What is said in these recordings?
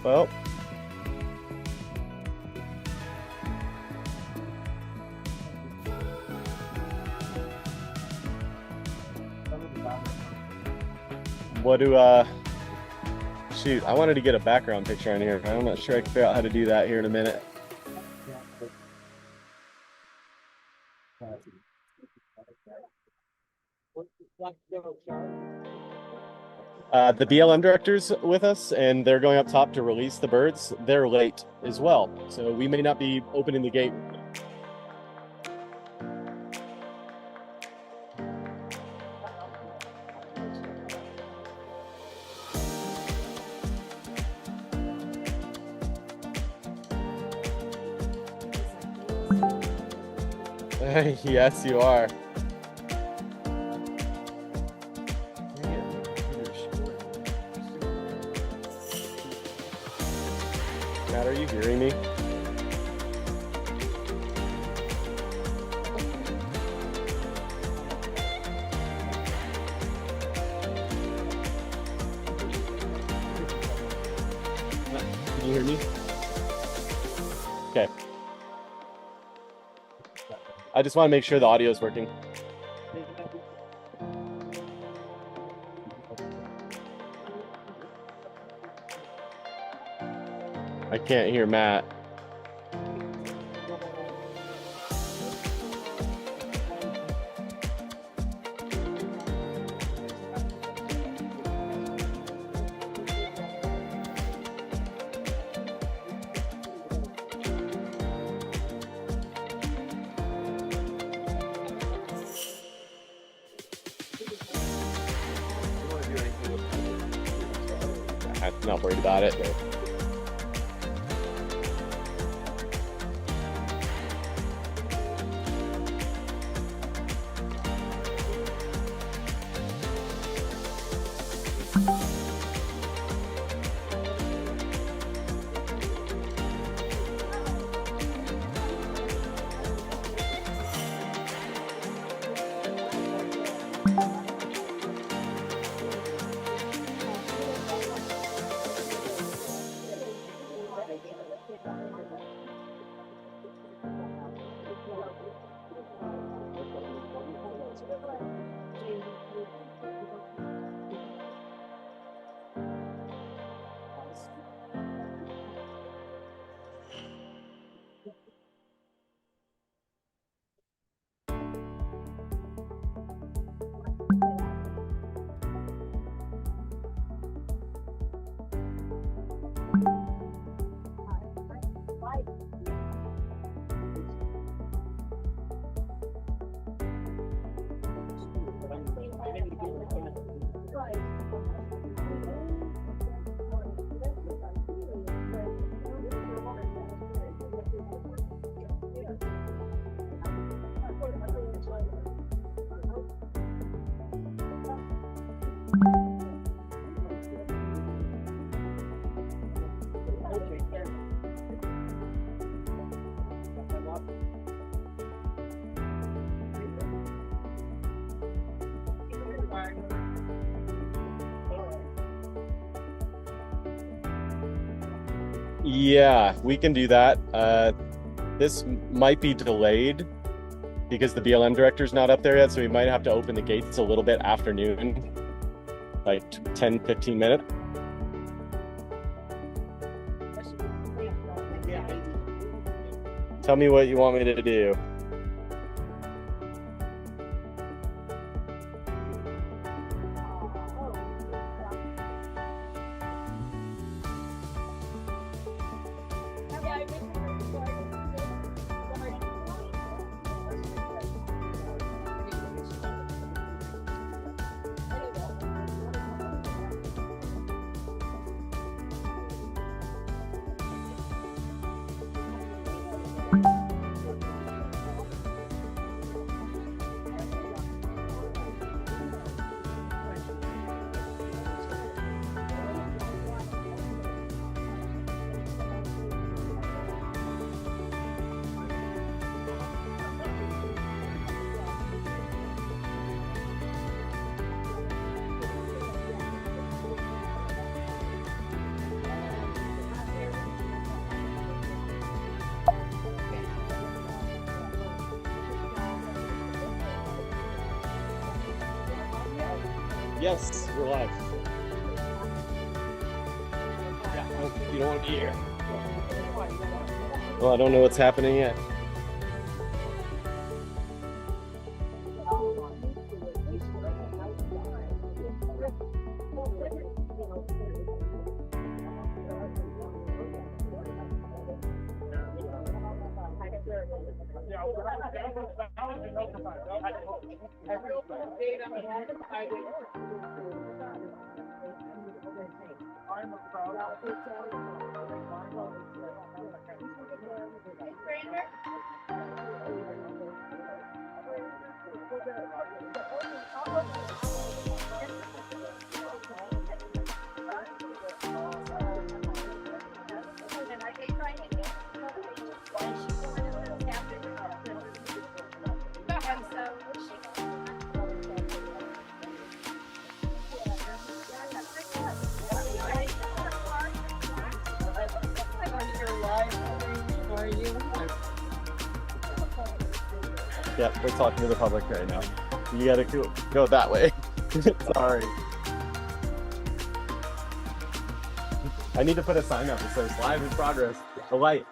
Well, what do shoot, I wanted to get a background picture on here. I'm not sure I can figure out how to do that here in a minute. The BLM director's with us, and they're going up top to release the birds. They're late as well, so we may not be opening the gate. Yes, you are. Matt, are you hearing me? Can you hear me? Okay. I just want to make sure the audio is working. I can't hear Matt. I'm not worried about it. Yeah, we can do that. This might be delayed because the BLM director's not up there yet, so we might have to open the gates a little bit afternoon, like 10, 15 minutes. Tell me what you want me to do. Yes, we're live. Yeah, no, you don't want to be here. Well, I don't know what's happening yet. Yeah, we're talking to the public right now. You gotta go that way. Sorry. I need to put a sign up that says live in progress. A light.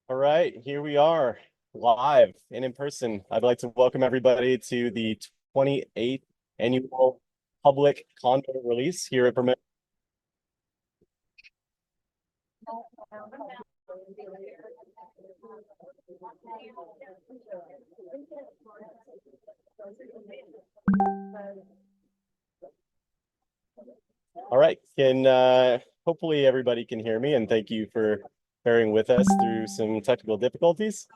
All right, here we are live and in person. I'd like to welcome everybody to the 28th annual public condor release here at Vermilion. All right, can hopefully everybody can hear me, and thank you for bearing with us through some technical difficulties.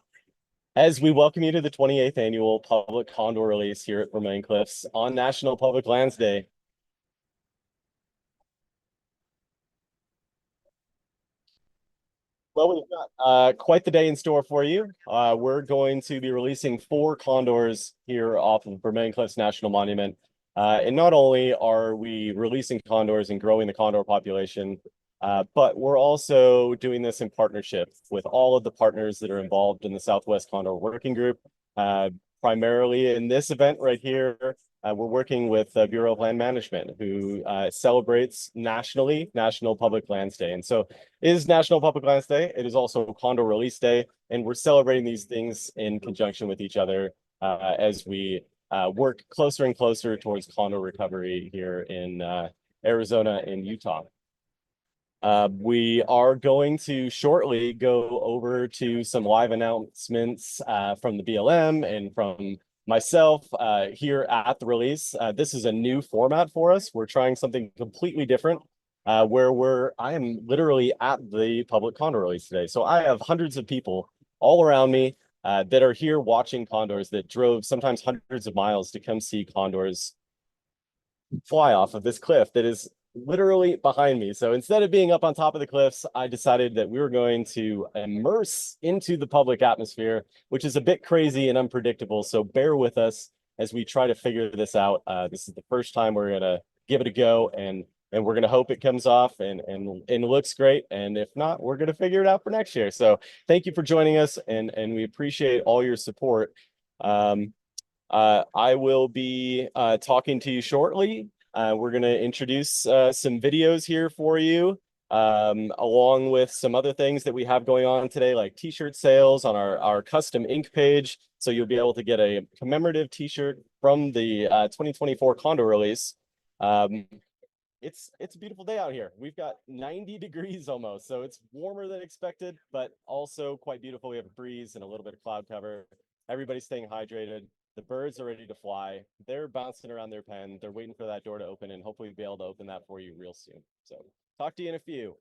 As we welcome you to the 28th annual public condor release here at Vermilion Cliffs on National Public Lands Day. Well, we've got quite the day in store for you. We're going to be releasing 4 condors here off of Vermilion Cliffs National Monument. And not only are we releasing condors and growing the condor population, but we're also doing this in partnership with all of the partners that are involved in the Southwest Condor Working Group. Primarily in this event right here, we're working with the Bureau of Land Management, who celebrates nationally National Public Lands Day. And so it is National Public Lands Day. It is also Condor Release Day. And we're celebrating these things in conjunction with each other as we work closer and closer towards condor recovery here in Arizona and Utah. We are going to shortly go over to some live announcements from the BLM and from myself here at the release. This is a new format for us. We're trying something completely different where I am literally at the public condor release today. So I have hundreds of people all around me that are here watching condors that drove sometimes hundreds of miles to come see condors fly off of this cliff that is literally behind me. So instead of being up on top of the cliffs, I decided that we were going to immerse into the public atmosphere, which is a bit crazy and unpredictable. So bear with us as we try to figure this out. This is the first time we're going to give it a go, and we're going to hope it comes off and looks great. And if not, we're going to figure it out for next year. So thank you for joining us, and we appreciate all your support. I will be talking to you shortly. We're going to introduce some videos here for you, along with some other things that we have going on today, like t-shirt sales on our custom ink page. So you'll be able to get a commemorative t-shirt from the 2024 Condor release. It's a beautiful day out here. We've got 90 degrees almost, so it's warmer than expected, but also quite beautiful. We have a breeze and a little bit of cloud cover. Everybody's staying hydrated. The birds are ready to fly. They're bouncing around their pen. They're waiting for that door to open, and hopefully we'll be able to open that for you real soon. So talk to you in a few.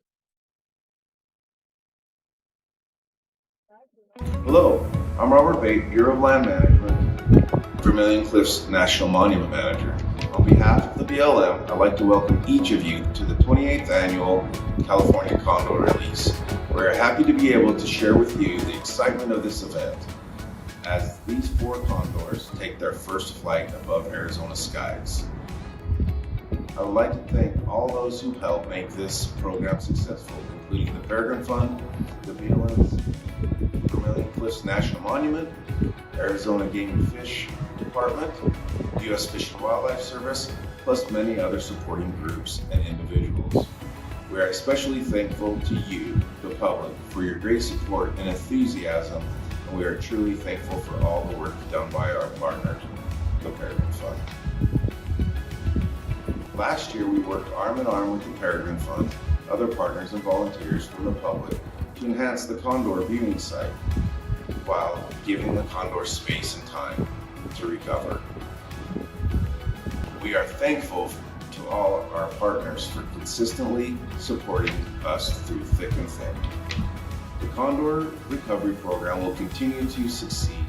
Hello, I'm Robert Bate, Bureau of Land Management, Vermilion Cliffs National Monument Manager. On behalf of the BLM, I'd like to welcome each of you to the 28th Annual California Condor Release. We're happy to be able to share with you the excitement of this event as these 4 condors take their first flight above Arizona skies. I would like to thank all those who helped make this program successful, including the Peregrine Fund, the BLM's Vermilion Cliffs National Monument, Arizona Game and Fish Department, U.S. Fish and Wildlife Service, plus many other supporting groups and individuals. We are especially thankful to you, the public, for your great support and enthusiasm, and we are truly thankful for all the work done by our partner, the Peregrine Fund. Last year, we worked arm in arm with the Peregrine Fund, other partners and volunteers from the public to enhance the condor viewing site while giving the condor space and time to recover. We are thankful to all our partners for consistently supporting us through thick and thin. The Condor Recovery Program will continue to succeed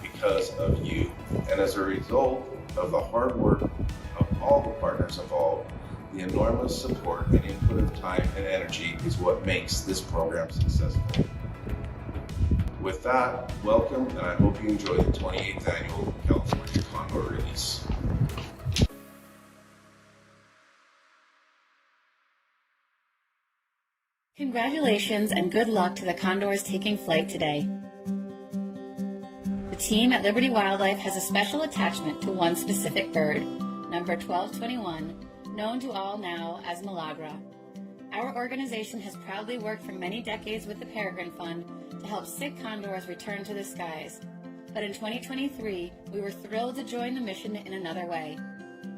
because of you and as a result of the hard work of all the partners involved. The enormous support and input of time and energy is what makes this program successful. With that, welcome, and I hope you enjoy the 28th Annual California Condor Release. Congratulations and good luck to the condors taking flight today. The team at Liberty Wildlife has a special attachment to one specific bird, number 1221, known to all now as Milagra. Our organization has proudly worked for many decades with the Peregrine Fund to help sick condors return to the skies. But in 2023, we were thrilled to join the mission in another way.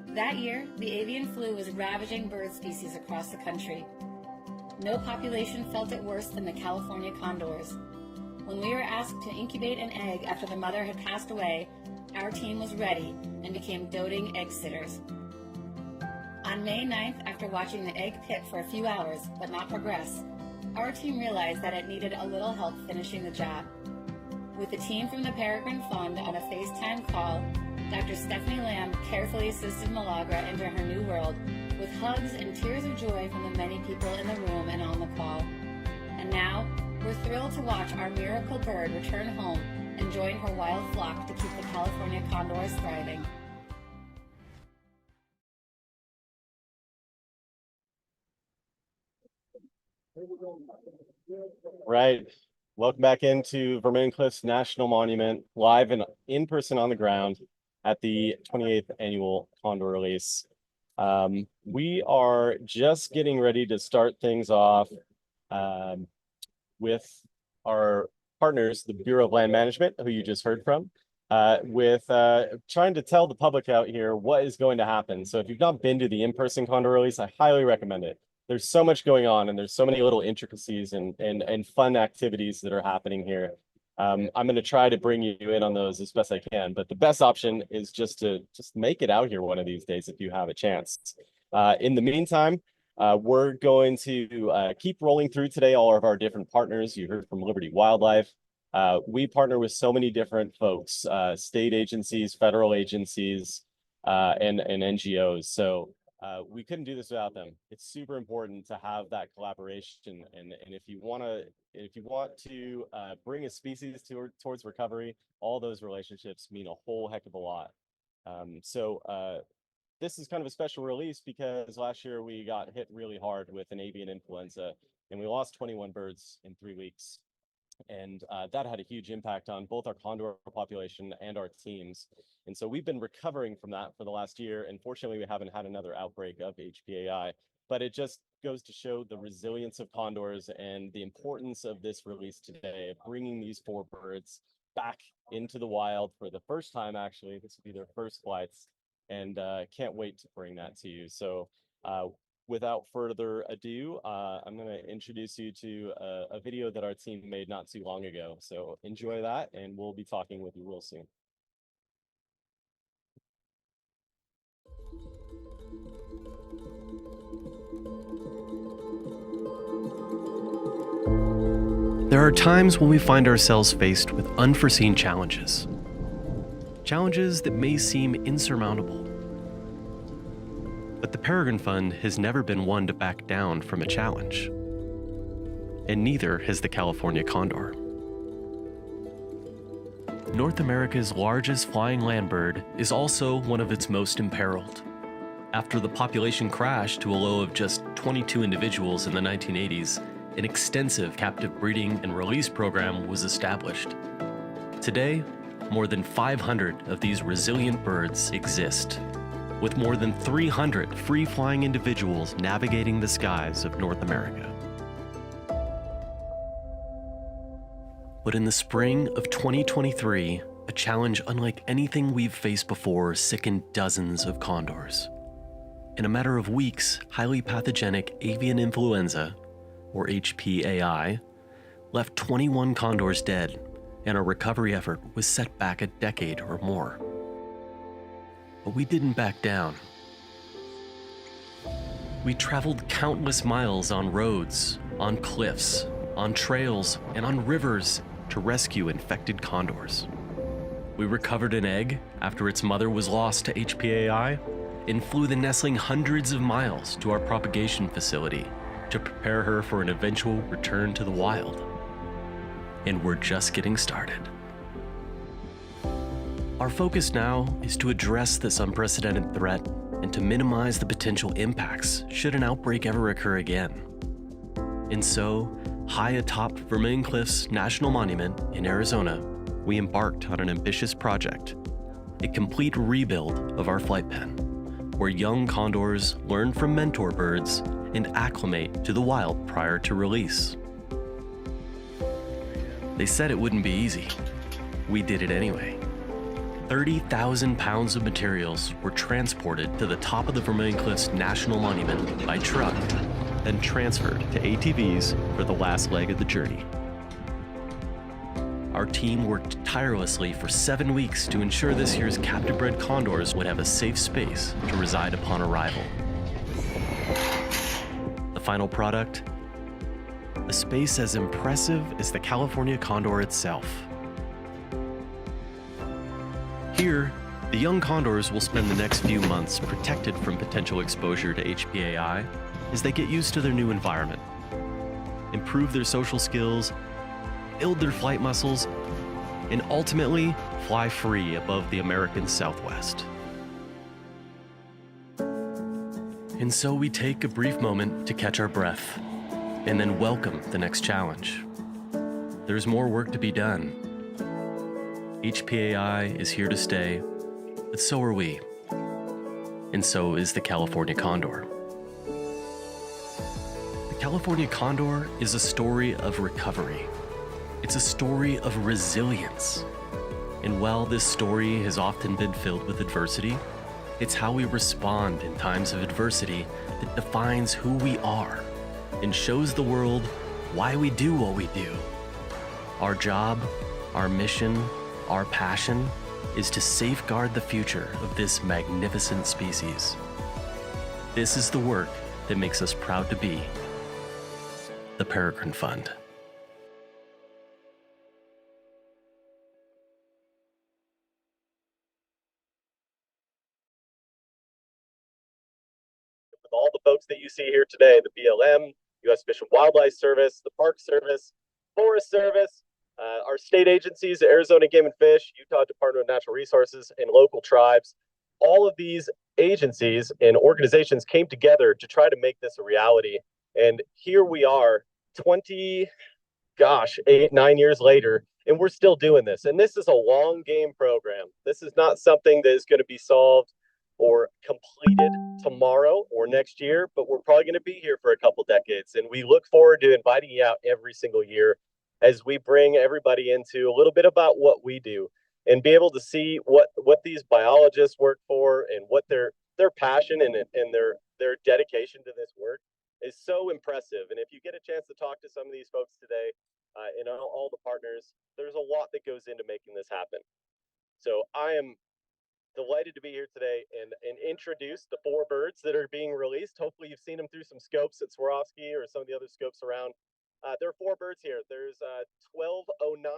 That year, the avian flu was ravaging bird species across the country. No population felt it worse than the California Condors. When we were asked to incubate an egg after the mother had passed away, our team was ready and became doting egg sitters. On May 9th, after watching the egg pit for a few hours but not progress, our team realized that it needed a little help finishing the job. With the team from the Peregrine Fund on a FaceTime call, Dr. Stephanie Lamb carefully assisted Milagra into her new world with hugs and tears of joy from the many people in the room and on the call. And now, we're thrilled to watch our miracle bird return home and join her wild flock to keep the California Condors thriving. Right. Welcome back into Vermilion Cliffs National Monument, live and in person on the ground at the 28th annual Condor release. We are just getting ready to start things off with our partners, the Bureau of Land Management, who you just heard from, with trying to tell the public out here what is going to happen. So if you've not been to the in-person Condor release, I highly recommend it. There's so much going on, and there's so many little intricacies and fun activities that are happening here. I'm going to try to bring you in on those as best I can, but the best option is just make it out here one of these days if you have a chance. In the meantime, we're going to keep rolling through today all of our different partners. You heard from Liberty Wildlife. We partner with so many different folks, state agencies, federal agencies, and NGOs. So we couldn't do this without them. It's super important to have that collaboration, and if you want to bring a species towards recovery, all those relationships mean a whole heck of a lot. This is kind of a special release because last year we got hit really hard with an avian influenza, and we lost 21 birds in 3 weeks. And that had a huge impact on both our condor population and our teams. And so we've been recovering from that for the last year. And fortunately, we haven't had another outbreak of HPAI, but it just goes to show the resilience of condors and the importance of this release today, of bringing these 4 birds back into the wild for the first time. Actually, this will be their first flights, and can't wait to bring that to you. So without further ado, I'm going to introduce you to a video that our team made not too long ago. So enjoy that, and we'll be talking with you real soon. There are times when we find ourselves faced with unforeseen challenges. Challenges that may seem insurmountable. But the Peregrine Fund has never been one to back down from a challenge. And neither has the California Condor. North America's largest flying land bird is also one of its most imperiled. After the population crashed to a low of just 22 individuals in the 1980s, an extensive captive breeding and release program was established. Today, more than 500 of these resilient birds exist, with more than 300 free-flying individuals navigating the skies of North America. But in the spring of 2023, a challenge unlike anything we've faced before sickened dozens of condors. In a matter of weeks, highly pathogenic avian influenza, or HPAI, left 21 condors dead, and our recovery effort was set back a decade or more. But we didn't back down. We traveled countless miles on roads, on cliffs, on trails, and on rivers to rescue infected condors. We recovered an egg after its mother was lost to HPAI and flew the nestling hundreds of miles to our propagation facility to prepare her for an eventual return to the wild. And we're just getting started. Our focus now is to address this unprecedented threat and to minimize the potential impacts should an outbreak ever occur again. And so, high atop Vermilion Cliffs National Monument in Arizona, we embarked on an ambitious project, a complete rebuild of our flight pen, where young condors learn from mentor birds and acclimate to the wild prior to release. They said it wouldn't be easy. We did it anyway. 30,000 pounds of materials were transported to the top of the Vermilion Cliffs National Monument by truck, then transferred to ATVs for the last leg of the journey. Our team worked tirelessly for 7 weeks to ensure this year's captive-bred condors would have a safe space to reside upon arrival. The final product? A space as impressive as the California Condor itself. Here, the young condors will spend the next few months protected from potential exposure to HPAI as they get used to their new environment, improve their social skills, build their flight muscles, and ultimately fly free above the American Southwest. And so we take a brief moment to catch our breath and then welcome the next challenge. There's more work to be done. HPAI is here to stay, but so are we. And so is the California Condor. The California Condor is a story of recovery. It's a story of resilience. And while this story has often been filled with adversity, it's how we respond in times of adversity that defines who we are and shows the world why we do what we do. Our job, our mission, our passion is to safeguard the future of this magnificent species. This is the work that makes us proud to be the Peregrine Fund. With all the folks that you see here today, the BLM, U.S. Fish and Wildlife Service, the Park Service, Forest Service, our state agencies, Arizona Game and Fish, Utah Department of Natural Resources, and local tribes. All of these agencies and organizations came together to try to make this a reality. And here we are, 9 years later, and we're still doing this. And this is a long game program. This is not something that is going to be solved or completed tomorrow or next year, but we're probably going to be here for a couple decades. And we look forward to inviting you out every single year as we bring everybody into a little bit about what we do and be able to see what these biologists work for and what their passion and their dedication to this work is so impressive. And if you get a chance to talk to some of these folks today and all the partners, there's a lot that goes into making this happen. So I am delighted to be here today and introduce the 4 birds that are being released. Hopefully you've seen them through some scopes at Swarovski or some of the other scopes around. There are 4 birds here. There's 1209,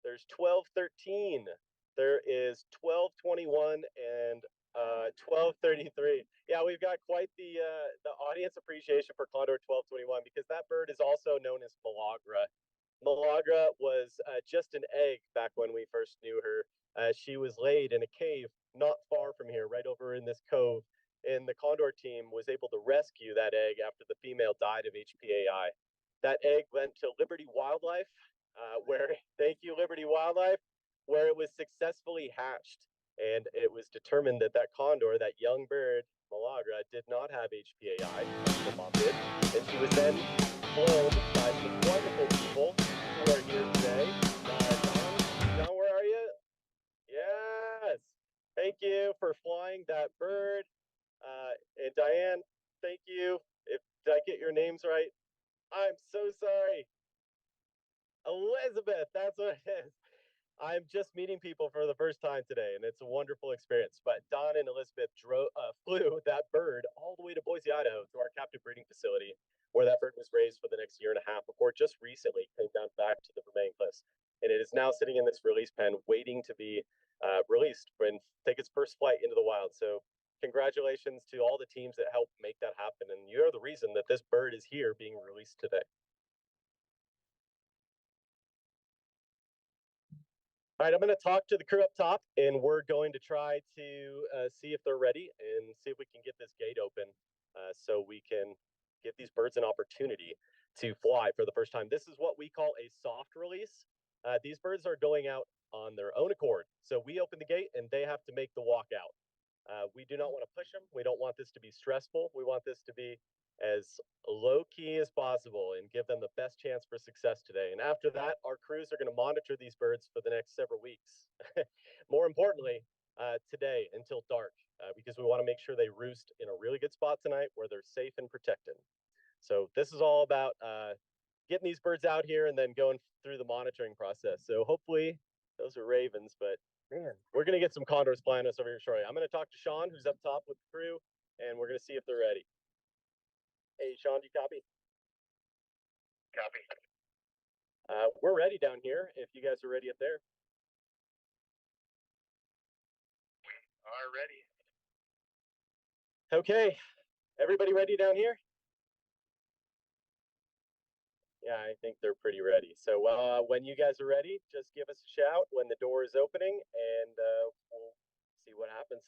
there's 1213, there is 1221, and 1233. Yeah, we've got quite the audience appreciation for Condor 1221 because that bird is also known as Milagra. Milagra was just an egg back when we first knew her. She was laid in a cave not far from here, right over in this cove. And the Condor team was able to rescue that egg after the female died of HPAI. That egg went to Liberty Wildlife, thank you, Liberty Wildlife, where it was successfully hatched. And it was determined that that condor, that young bird, Milagra, did not have HPAI. The mom did. And she was then flown by some wonderful people who are here today. John, where are you? Yes. Thank you for flying that bird. And Diane, thank you. Did I get your names right? I'm so sorry. Elizabeth, that's what it is. I'm just meeting people for the first time today, and it's a wonderful experience. But Don and Elizabeth flew that bird all the way to Boise, Idaho, to our captive breeding facility, where that bird was raised for the next year and a half before it just recently came down back to the Vermilion Cliffs. And it is now sitting in this release pen, waiting to be released and take its first flight into the wild. So congratulations to all the teams that helped make that happen. And you're the reason that this bird is here being released today. All right, I'm going to talk to the crew up top, and we're going to try to see if they're ready and see if we can get this gate open so we can give these birds an opportunity to fly for the first time. This is what we call a soft release. These birds are going out on their own accord. So we open the gate, and they have to make the walk out. We do not want to push them. We don't want this to be stressful. We want this to be as low key as possible and give them the best chance for success today. And after that, our crews are going to monitor these birds for the next several weeks. More importantly, today until dark, because we want to make sure they roost in a really good spot tonight where they're safe and protected. So this is all about getting these birds out here and then going through the monitoring process. So hopefully those are ravens, but man, we're going to get some condors flying us over here shortly. I'm going to talk to Sean, who's up top with the crew, and we're going to see if they're ready. Hey, Sean, do you copy? Copy. We're ready down here if you guys are ready up there. We are ready. Okay, everybody ready down here? Yeah, I think they're pretty ready. So when you guys are ready, just give us a shout when the door is opening and we'll see what happens.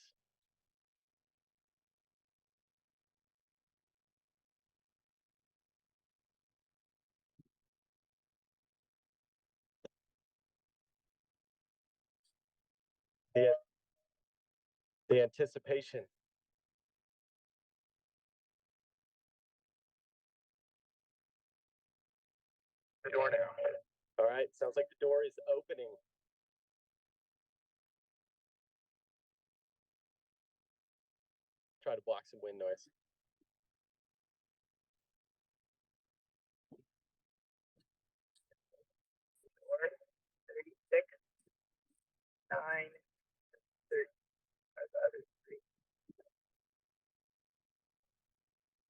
The, the anticipation. The door now. All right, sounds like the door is opening. Try to block some wind noise.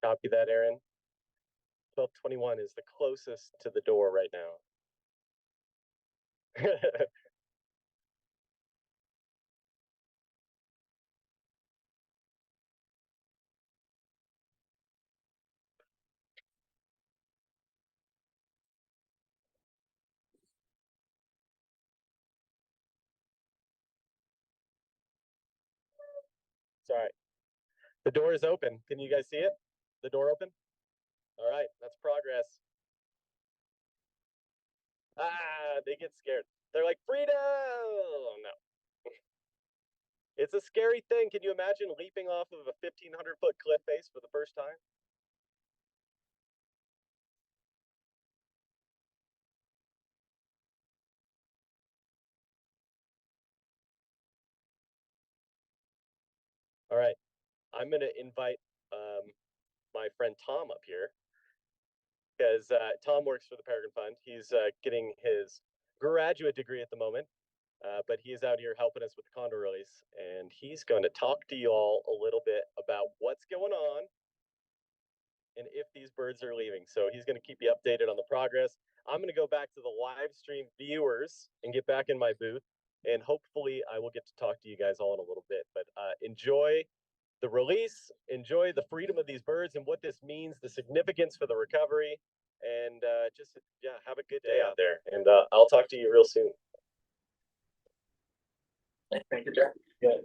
Copy that, Aaron. 1221 is the closest to the door right now. Sorry. The door is open. Can you guys see it? The door open? All right, that's progress. Ah, they get scared. They're like, freedom! No. It's a scary thing. Can you imagine leaping off of a 1,500-foot cliff face for the first time? All right, I'm going to invite my friend Tom up here because Tom works for the Peregrine Fund. He's getting his graduate degree at the moment, but he is out here helping us with the condor release, and he's going to talk to you all a little bit about what's going on and if these birds are leaving. So he's going to keep you updated on the progress. I'm going to go back to the live stream viewers and get back in my booth, and hopefully I will get to talk to you guys all in a little bit. But enjoy the release, enjoy the freedom of these birds and what this means, the significance for the recovery, and just have a good day out there. And I'll talk to you real soon. Thank you, Jack. Yeah,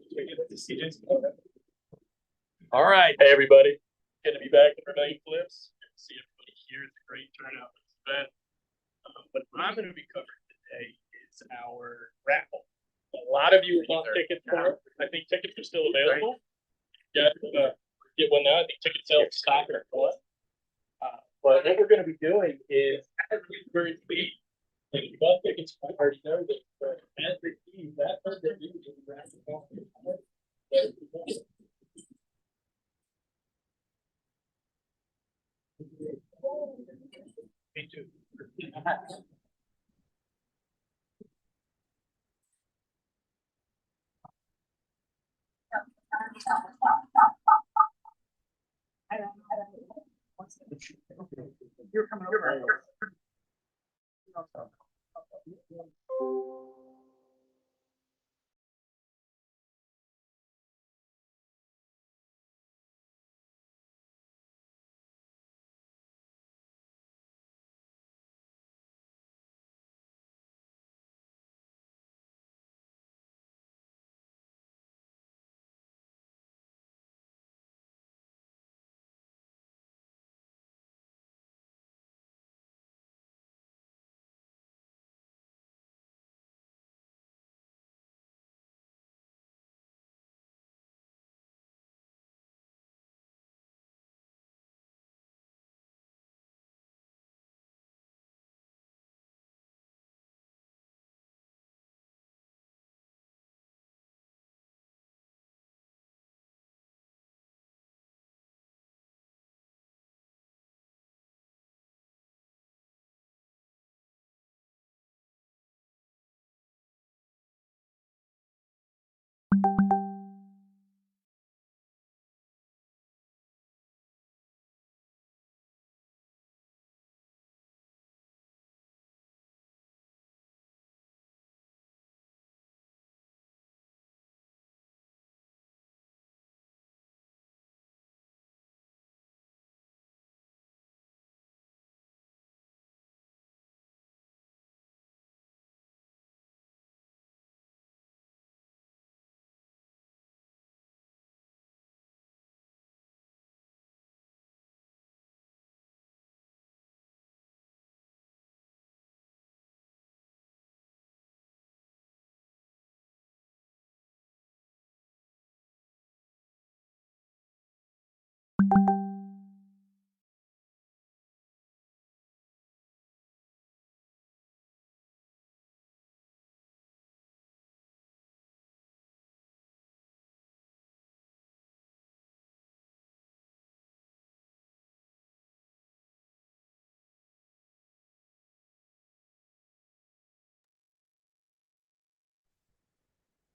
all right, hey everybody. Good to be back at Vermilion Cliffs. Good to see everybody here. It's a great turnout for this event. What I'm going to be covering today is our raffle. A lot of you bought tickets for it. I think tickets are still available. Yeah, get one now. I think ticket sales stop at 1. But what we're going to be doing is, as these birds leave, like you bought tickets, I already know this, but as they leave, that bird that leaves will be raffled off. Me too. You're coming over.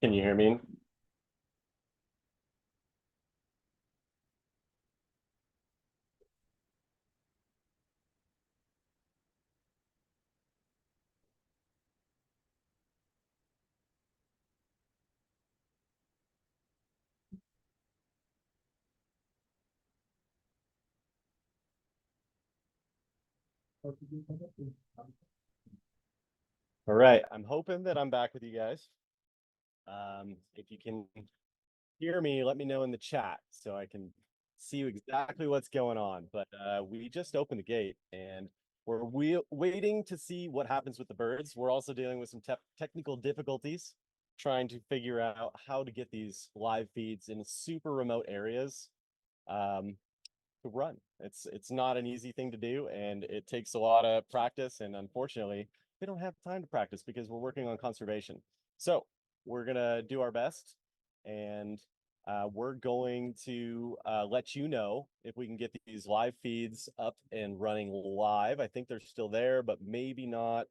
Can you hear me? All right, I'm hoping that I'm back with you guys. If you can hear me, let me know in the chat so I can see exactly what's going on. But we just opened the gate and we're waiting to see what happens with the birds. We're also dealing with some technical difficulties trying to figure out how to get these live feeds in super remote areas to run. It's not an easy thing to do, and it takes a lot of practice. And unfortunately, we don't have time to practice because we're working on conservation. So we're gonna do our best, and we're going to let you know if we can get these live feeds up and running live. I think they're still there, but maybe not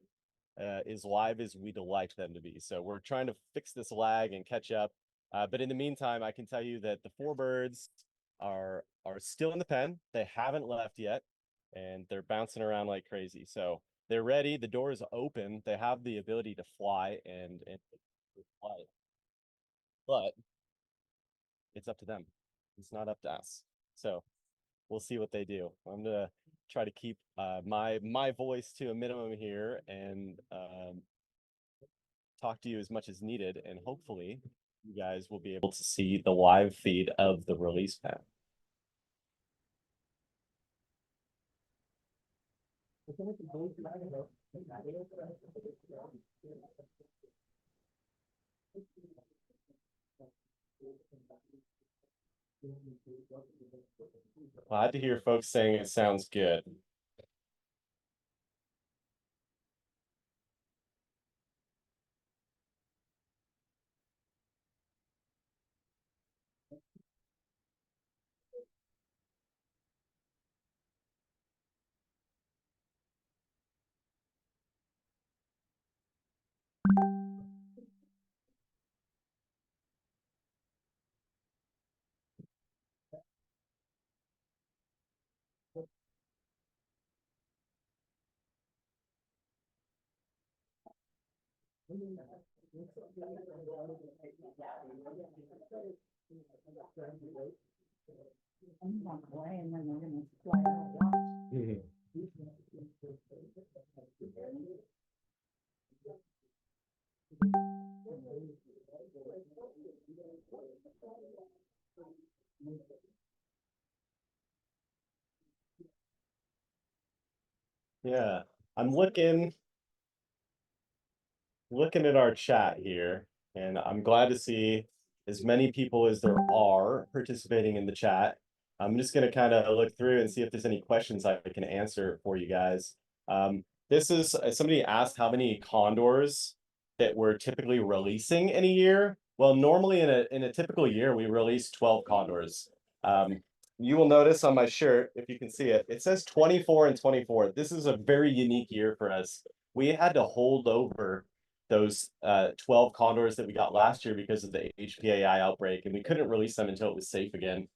as live as we'd like them to be. So we're trying to fix this lag and catch up. But in the meantime, I can tell you that the four birds are still in the pen. They haven't left yet, and they're bouncing around like crazy. So they're ready. The door is open. They have the ability to fly and fly, but it's up to them. It's not up to us. So we'll see what they do. I'm gonna try to keep my voice to a minimum here and talk to you as much as needed, and hopefully you guys will be able to see the live feed of the release pen. Glad to hear folks saying it sounds good. Yeah, I'm looking at our chat here, and I'm glad to see as many people as there are participating in the chat. I'm just going to kind of look through and see if there's any questions I can answer for you guys. This is somebody asked how many condors that we're typically releasing in a year. Well, normally in a typical year, we release 12 condors. You will notice on my shirt, if you can see it, it says 24 and 24. This is a very unique year for us. We had to hold over those 12 condors that we got last year because of the HPAI outbreak, and we couldn't release them until it was safe again.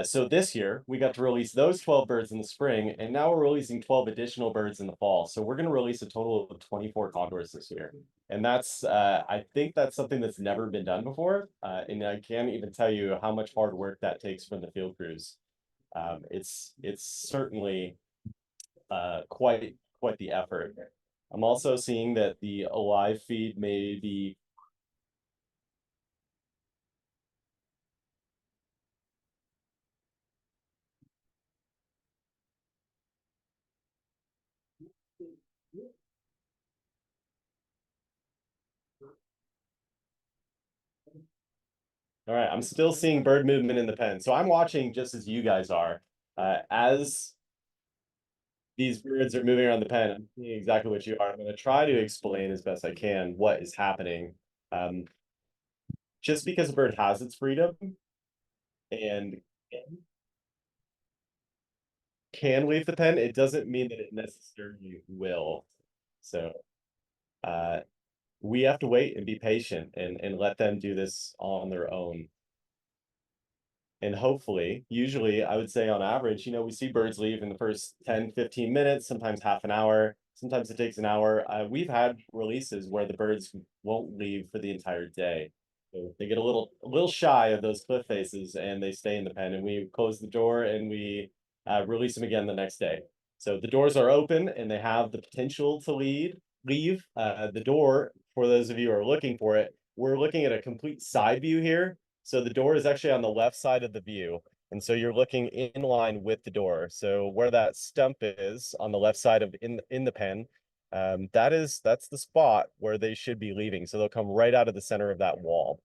So this year, we got to release those 12 birds in the spring, and now we're releasing 12 additional birds in the fall. So we're going to release a total of 24 condors this year. And that's, I think that's something that's never been done before. And I can't even tell you how much hard work that takes from the field crews. It's certainly quite the effort. I'm also seeing that the live feed may be All right, I'm still seeing bird movement in the pen. So I'm watching just as you guys are. As these birds are moving around the pen, I'm seeing exactly what you are. I'm going to try to explain as best I can what is happening. Um, just because a bird has its freedom and can leave the pen, it doesn't mean that it necessarily will. So uh, we have to wait and be patient and let them do this on their own. And hopefully, usually I would say on average, we see birds leave in the first 10, 15 minutes, sometimes half an hour. Sometimes it takes an hour. We've had releases where the birds won't leave for the entire day. So they get a little shy of those cliff faces and they stay in the pen and we close the door and we release them again the next day. So the doors are open and they have the potential to leave. The door, for those of you who are looking for it, we're looking at a complete side view here. So the door is actually on the left side of the view. And so you're looking in line with the door. So where that stump is on the left side of in the pen, that's the spot where they should be leaving. So they'll come right out of the center of that wall.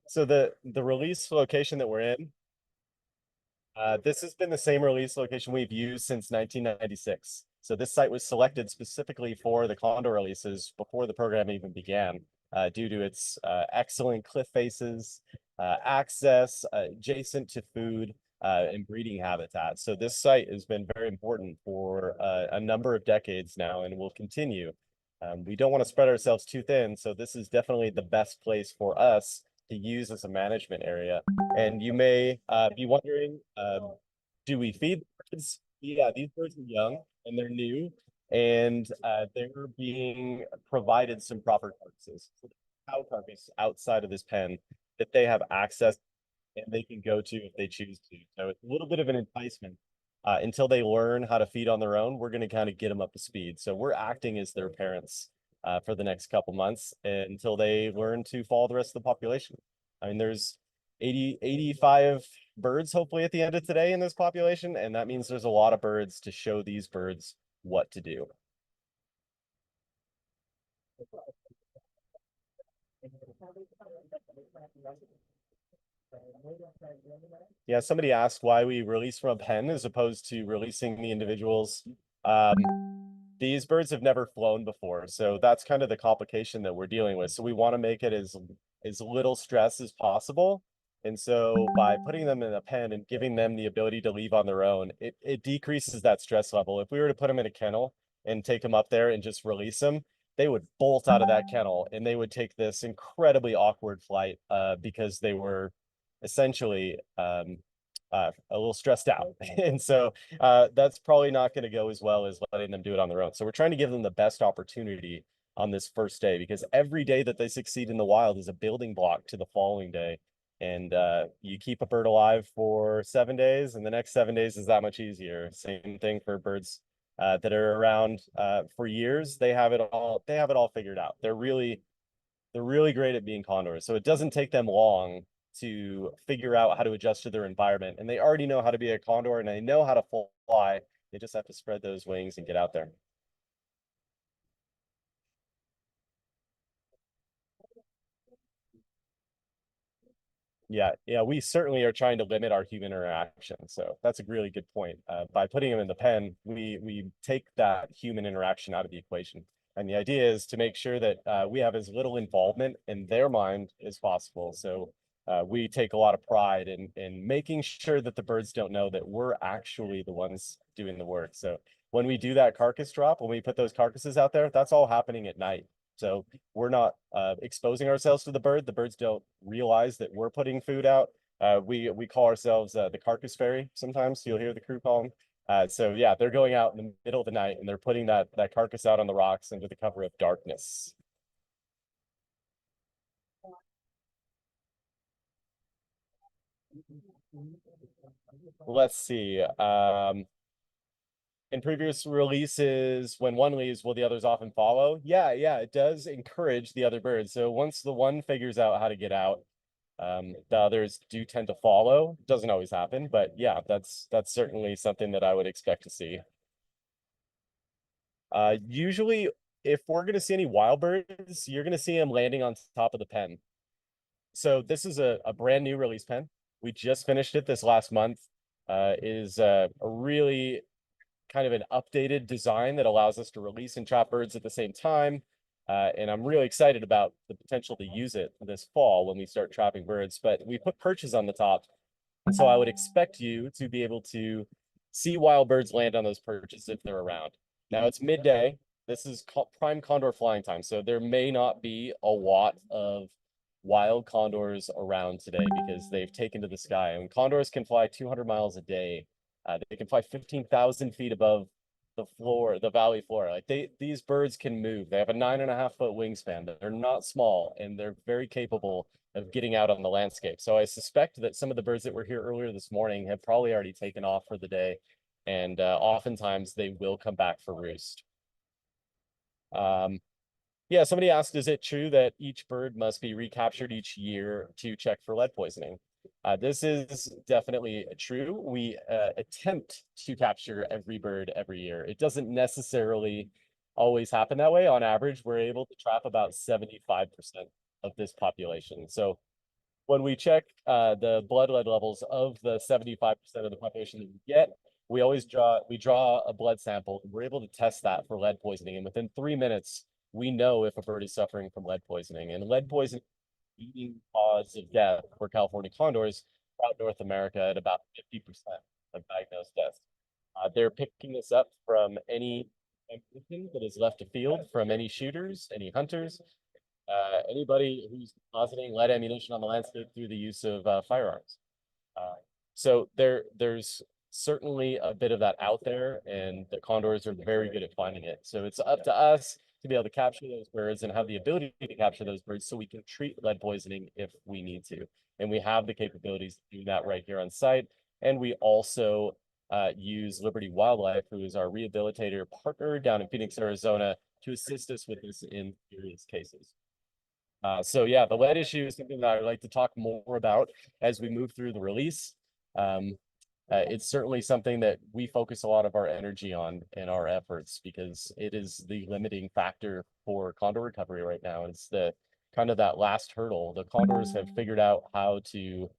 So the release location that we're in, this has been the same release location we've used since 1996. So this site was selected specifically for the Condor releases before the program even began, due to its excellent cliff faces, access adjacent to food, and breeding habitat. So this site has been very important for a number of decades now and will continue. We don't want to spread ourselves too thin, so this is definitely the best place for us to use as a management area. And you may be wondering, do we feed birds? Yeah, these birds are young and they're new, and they're being provided some proper carcasses. So cow carcass outside of this pen that they have access and they can go to if they choose to. So it's a little bit of an enticement. Until they learn how to feed on their own, we're going to kind of get them up to speed. So we're acting as their parents for the next couple months until they learn to follow the rest of the population. I mean, there's 85 birds hopefully at the end of today in this population, and that means there's a lot of birds to show these birds what to do. Yeah, somebody asked why we release from a pen as opposed to releasing the individuals. Um, these birds have never flown before, so that's kind of the complication that we're dealing with. So we want to make it as little stress as possible. And so by putting them in a pen and giving them the ability to leave on their own, it decreases that stress level. If we were to put them in a kennel and take them up there and just release them, they would bolt out of that kennel and they would take this incredibly awkward flight because they were essentially a little stressed out. And so that's probably not going to go as well as letting them do it on their own. So we're trying to give them the best opportunity on this first day because every day that they succeed in the wild is a building block to the following day. And you keep a bird alive for 7 days, and the next 7 days is that much easier. Same thing for birds that are around for years. They have it all. They have it all figured out. They're really great at being condors. So it doesn't take them long to figure out how to adjust to their environment. And they already know how to be a condor and they know how to fly. They just have to spread those wings and get out there. Yeah, we certainly are trying to limit our human interaction. So that's a really good point. By putting them in the pen, we take that human interaction out of the equation. And the idea is to make sure that we have as little involvement in their mind as possible. So we take a lot of pride in making sure that the birds don't know that we're actually the ones doing the work. So when we do that carcass drop, when we put those carcasses out there, that's all happening at night. So we're not exposing ourselves to the bird. The birds don't realize that we're putting food out. We call ourselves the carcass fairy. Sometimes you'll hear the crew call them. So yeah, they're going out in the middle of the night and they're putting that carcass out on the rocks under the cover of darkness. Let's see. in previous releases, when one leaves, will the others often follow? Yeah, it does encourage the other birds. So once the one figures out how to get out, the others do tend to follow. Doesn't always happen, but yeah, that's certainly something that I would expect to see. Usually, if we're going to see any wild birds, you're going to see them landing on top of the pen. So this is a brand new release pen. We just finished it this last month. It is a really kind of an updated design that allows us to release and trap birds at the same time. And I'm really excited about the potential to use it this fall when we start trapping birds. But we put perches on the top. And so I would expect you to be able to see wild birds land on those perches if they're around. Now it's midday. This is prime condor flying time. So there may not be a lot of wild condors around today because they've taken to the sky. And condors can fly 200 miles a day. They can fly 15,000 feet above the floor, the valley floor. Like these birds can move. They have a 9.5-foot wingspan. They're not small, and they're very capable of getting out on the landscape. So I suspect that some of the birds that were here earlier this morning have probably already taken off for the day, and oftentimes they will come back for roost. Yeah, somebody asked, is it true that each bird must be recaptured each year to check for lead poisoning? This is definitely true. We attempt to capture every bird every year. It doesn't necessarily always happen that way. On average, we're able to trap about 75% of this population. So when we check the blood lead levels of the 75% of the population that we get, we always draw a blood sample. We're able to test that for lead poisoning. And within 3 minutes, we know if a bird is suffering from lead poisoning. And lead poisoning leading cause of death for California condors throughout North America at about 50% of diagnosed deaths. They're picking this up from any ammunition that is left afield, from any shooters, any hunters, anybody who's depositing lead ammunition on the landscape through the use of firearms. So there's certainly a bit of that out there, and the condors are very good at finding it. So it's up to us to be able to capture those birds and have the ability to capture those birds so we can treat lead poisoning if we need to. And we have the capabilities to do that right here on site. And we also use Liberty Wildlife, who is our rehabilitator partner down in Phoenix, Arizona, to assist us with this in serious cases. So yeah, the lead issue is something that I would like to talk more about as we move through the release. It's certainly something that we focus a lot of our energy on in our efforts because it is the limiting factor for condor recovery right now. It's the kind of that last hurdle. The condors have figured out how to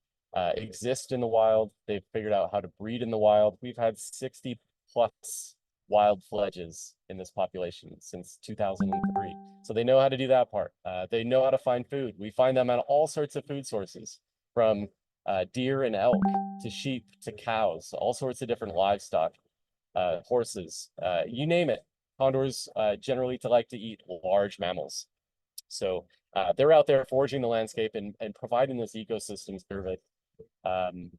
exist in the wild. They've figured out how to breed in the wild. We've had 60 plus wild fledges in this population since 2003. So they know how to do that part. They know how to find food. We find them on all sorts of food sources, from deer and elk to sheep to cows, all sorts of different livestock, horses, you name it. Condors generally like to eat large mammals. So they're out there foraging the landscape and providing this ecosystem service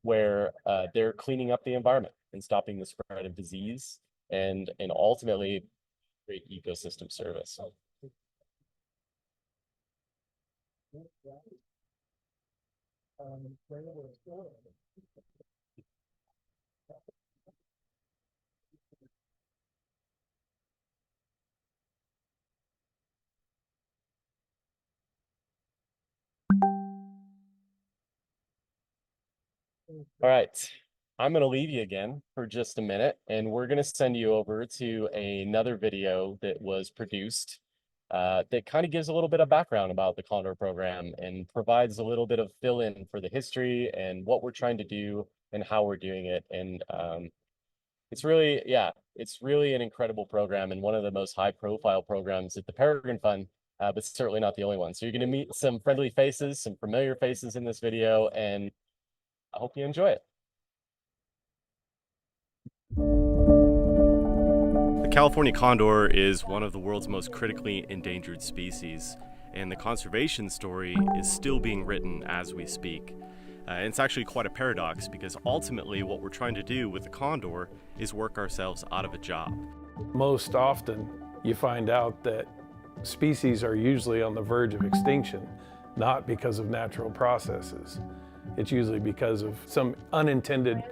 where they're cleaning up the environment and stopping the spread of disease and ultimately great ecosystem service. All right, I'm going to leave you again for just a minute, and we're going to send you over to another video that was produced that kind of gives a little bit of background about the Condor program and provides a little bit of fill-in for the history and what we're trying to do and how we're doing it. And it's really, yeah, it's really an incredible program and one of the most high-profile programs at the Peregrine Fund, but certainly not the only one. So you're going to meet some friendly faces, some familiar faces in this video, and I hope you enjoy it. The California condor is one of the world's most critically endangered species, and the conservation story is still being written as we speak. And it's actually quite a paradox because ultimately what we're trying to do with the condor is work ourselves out of a job. Most often you find out that species are usually on the verge of extinction, not because of natural processes. It's usually because of some unintended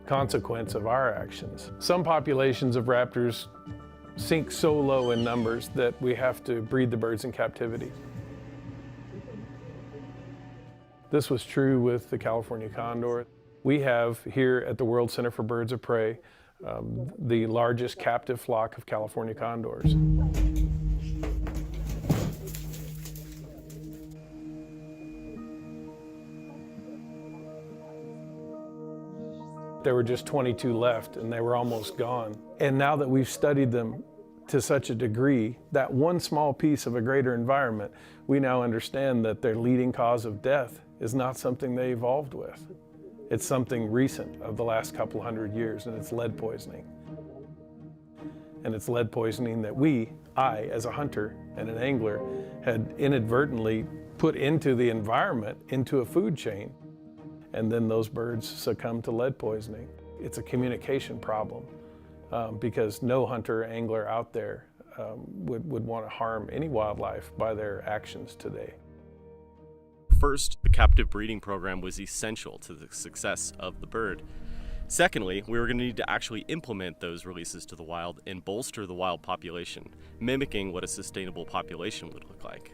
consequence of our actions. Some populations of raptors sink so low in numbers that we have to breed the birds in captivity. This was true with the California Condor. We have here at the World Center for Birds of Prey the largest captive flock of California Condors. There were just 22 left and they were almost gone. And now that we've studied them to such a degree, that one small piece of a greater environment, we now understand that their leading cause of death is not something they evolved with. It's something recent of the last couple hundred years, and it's lead poisoning. And it's lead poisoning that I as a hunter and an angler, had inadvertently put into the environment, into a food chain. And then those birds succumb to lead poisoning. It's a communication problem because no hunter or angler out there would want to harm any wildlife by their actions today. First, the captive breeding program was essential to the success of the bird. Secondly, we were going to need to actually implement those releases to the wild and bolster the wild population, mimicking what a sustainable population would look like.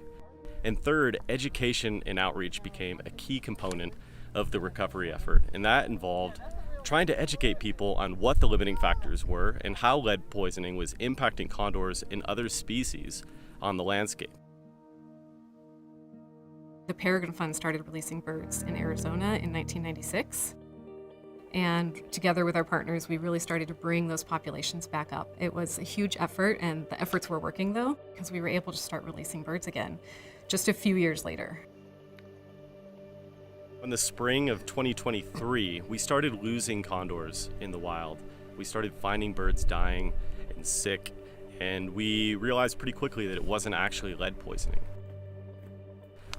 And third, education and outreach became a key component of the recovery effort, and that involved trying to educate people on what the limiting factors were and how lead poisoning was impacting condors and other species on the landscape. The Peregrine Fund started releasing birds in Arizona in 1996. And together with our partners, we really started to bring those populations back up. It was a huge effort, and the efforts were working though, because we were able to start releasing birds again just a few years later. In the spring of 2023, we started losing condors in the wild. We started finding birds dying and sick, and we realized pretty quickly that it wasn't actually lead poisoning.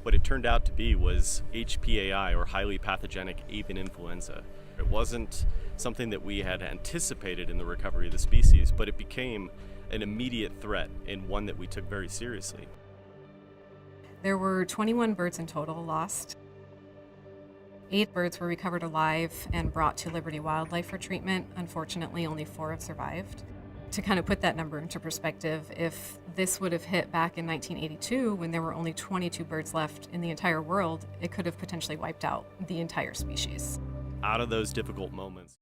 What it turned out to be was HPAI, or highly pathogenic avian influenza. It wasn't something that we had anticipated in the recovery of the species, but it became an immediate threat and one that we took very seriously. There were 21 birds in total lost. 8 birds were recovered alive and brought to Liberty Wildlife for treatment. Unfortunately, only 4 have survived. To kind of put that number into perspective, if this would have hit back in 1982, when there were only 22 birds left in the entire world, it could have potentially wiped out the entire species. Out of those difficult moments,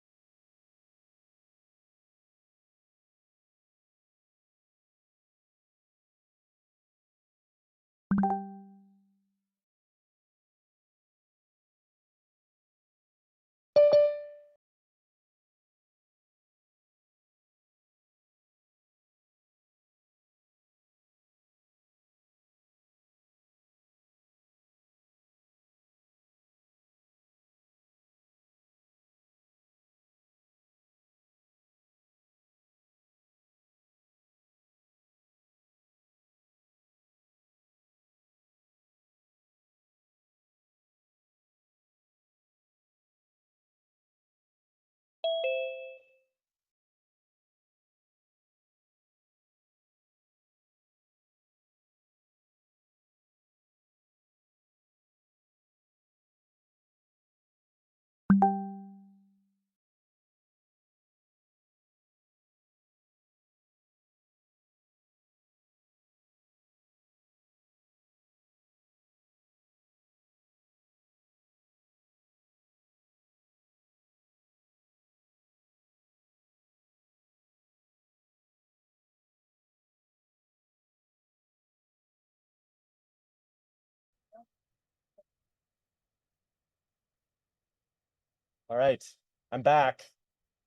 All right, I'm back.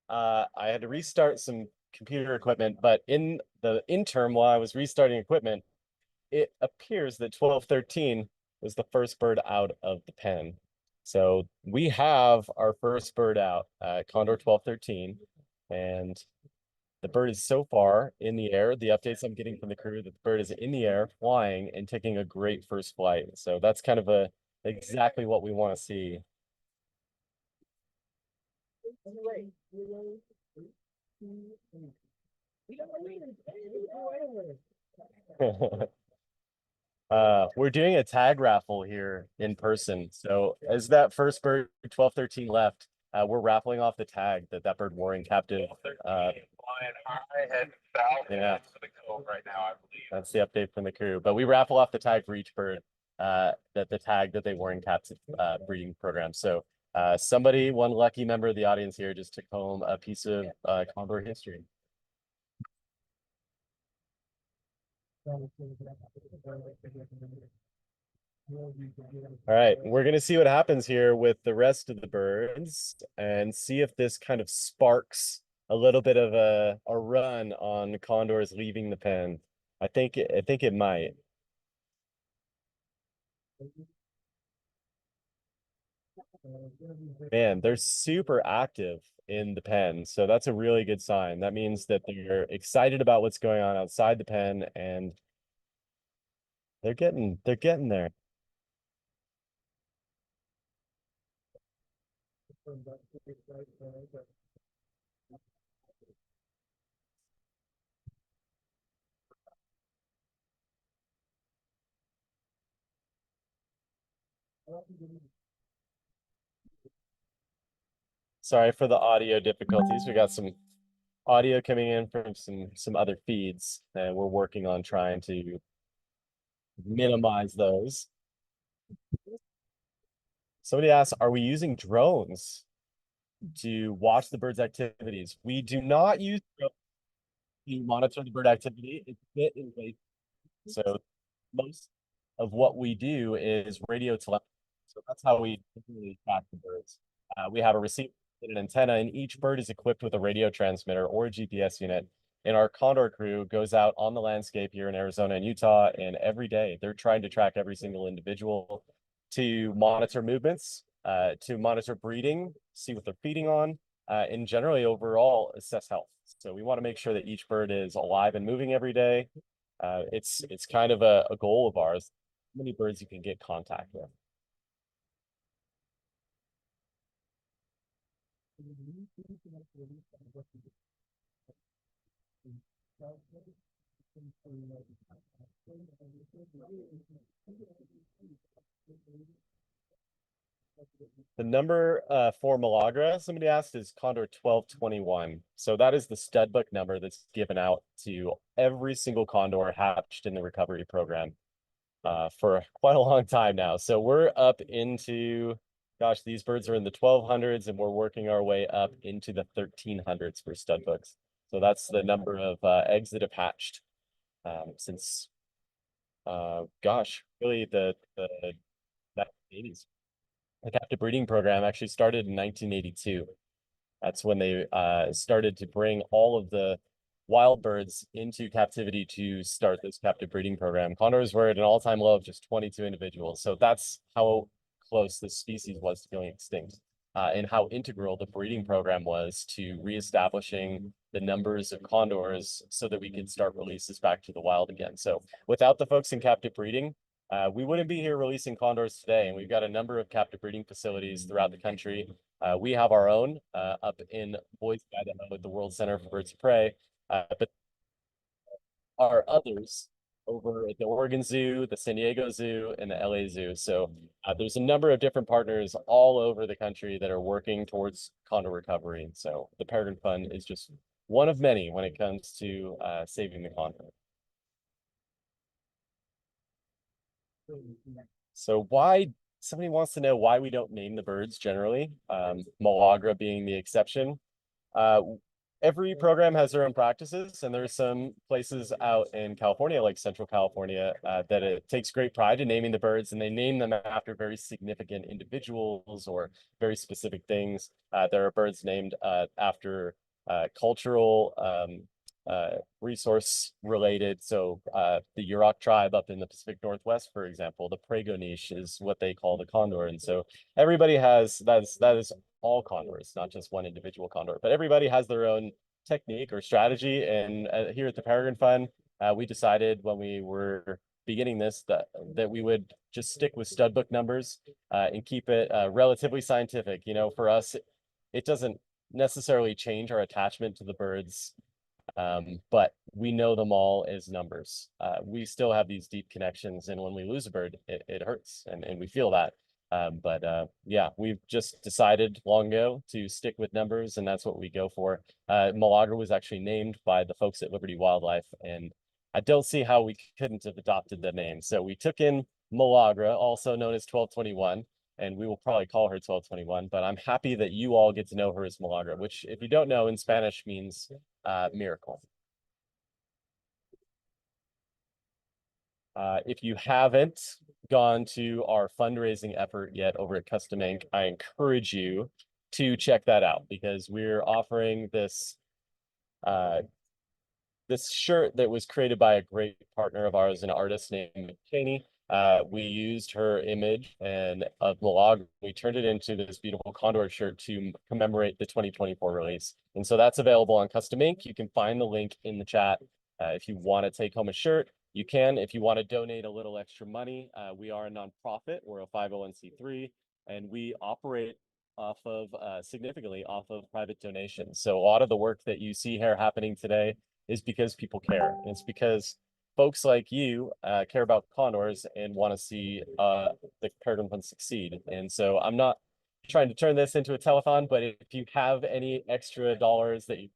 I had to restart some computer equipment, but in the interim, while I was restarting equipment, it appears that 1213 was the first bird out of the pen. So we have our first bird out, Condor 1213, and the bird is so far in the air. The updates I'm getting from the crew that the bird is in the air, flying, and taking a great first flight. So that's kind of exactly what we want to see. We're doing a tag raffle here in person. So as that first bird 1213 left, we're raffling off the tag that that bird wore in captive. Yeah, right now, I believe. That's the update from the crew. But we raffle off the tag for each bird, that the tag that they wore in captive breeding program. So somebody, one lucky member of the audience here, just took home a piece of condor history. All right, we're gonna see what happens here with the rest of the birds and see if this kind of sparks a little bit of a run on condors leaving the pen. I think it might. Man, they're super active in the pen, so that's a really good sign. That means that they're excited about what's going on outside the pen, and they're getting there. Sorry for the audio difficulties. We got some audio coming in from some other feeds, and we're working on trying to minimize those. Somebody asked, are we using drones to watch the bird's activities? We do not use drones to monitor the bird activity. It's a bit invasive. So most of what we do is radio telemetry. So that's how we typically track the birds. We have a receiver and an antenna, and each bird is equipped with a radio transmitter or a GPS unit. And our Condor crew goes out on the landscape here in Arizona and Utah, and every day they're trying to track every single individual to monitor movements, to monitor breeding, see what they're feeding on, and generally overall assess health. So we want to make sure that each bird is alive and moving every day. It's kind of a goal of ours. How many birds you can get contact with. The number for Milagra, somebody asked, is Condor 1221. So that is the stud book number that's given out to every single condor hatched in the recovery program for quite a long time now. So we're up into, gosh, these birds are in the 1200s, and we're working our way up into the 1300s for stud books. So that's the number of eggs that have hatched since, gosh, really the 80s. The captive breeding program actually started in 1982. That's when they started to bring all of the wild birds into captivity to start this captive breeding program. Condors were at an all-time low of just 22 individuals. So that's how close this species was to going extinct, and how integral the breeding program was to reestablishing the numbers of condors so that we could start releases back to the wild again. So without the folks in captive breeding, we wouldn't be here releasing condors today. And we've got a number of captive breeding facilities throughout the country. We have our own up in Boise, Idaho, at the World Center for Birds of Prey. But our others over at the Oregon Zoo, the San Diego Zoo, and the LA Zoo. So there's a number of different partners all over the country that are working towards condor recovery. So the Peregrine Fund is just one of many when it comes to saving the condor. So somebody wants to know why we don't name the birds generally, Milagra being the exception. Every program has their own practices, and there's some places out in California, like Central California, that it takes great pride in naming the birds, and they name them after very significant individuals or very specific things. There are birds named after cultural resource related. So the Yurok tribe up in the Pacific Northwest, for example, the Prego niche is what they call the condor. And so everybody has, that is all condors, not just one individual condor, but everybody has their own technique or strategy. And here at the Peregrine Fund, we decided when we were beginning this that we would just stick with stud book numbers and keep it relatively scientific. You know, for us, it doesn't necessarily change our attachment to the birds, but we know them all as numbers. We still have these deep connections, and when we lose a bird, it hurts, and we feel that. Yeah, we've just decided long ago to stick with numbers, and that's what we go for. Milagra was actually named by the folks at Liberty Wildlife, and I don't see how we couldn't have adopted the name. So we took in Milagra, also known as 1221, and we will probably call her 1221, but I'm happy that you all get to know her as Milagra, which, if you don't know, in Spanish means miracle. If you haven't gone to our fundraising effort yet over at Custom Ink, I encourage you to check that out, because we're offering this this shirt that was created by a great partner of ours, an artist named McKinney. We used her image and of Milagra. We turned it into this beautiful Condor shirt to commemorate the 2024 release. And so that's available on Custom Ink. You can find the link in the chat. If you want to take home a shirt, you can. If you want to donate a little extra money, we are a nonprofit. We're a 501c3, and we operate off of significantly off of private donations. So a lot of the work that you see here happening today is because people care. It's because folks like you care about condors and want to see the Peregrine Fund succeed. And so I'm not trying to turn this into a telethon, but if you have any extra dollars that you're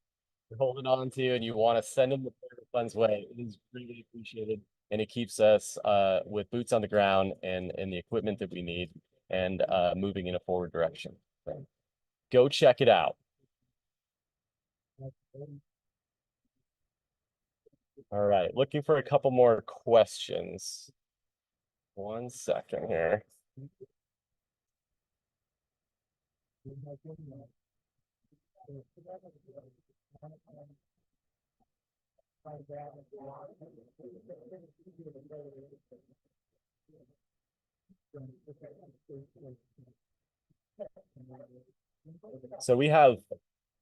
holding on to and you want to send them the Peregrine Fund's way, it is really appreciated. And it keeps us with boots on the ground and the equipment that we need, and moving in a forward direction. So go check it out. All right, looking for a couple more questions. 1 second here. So we have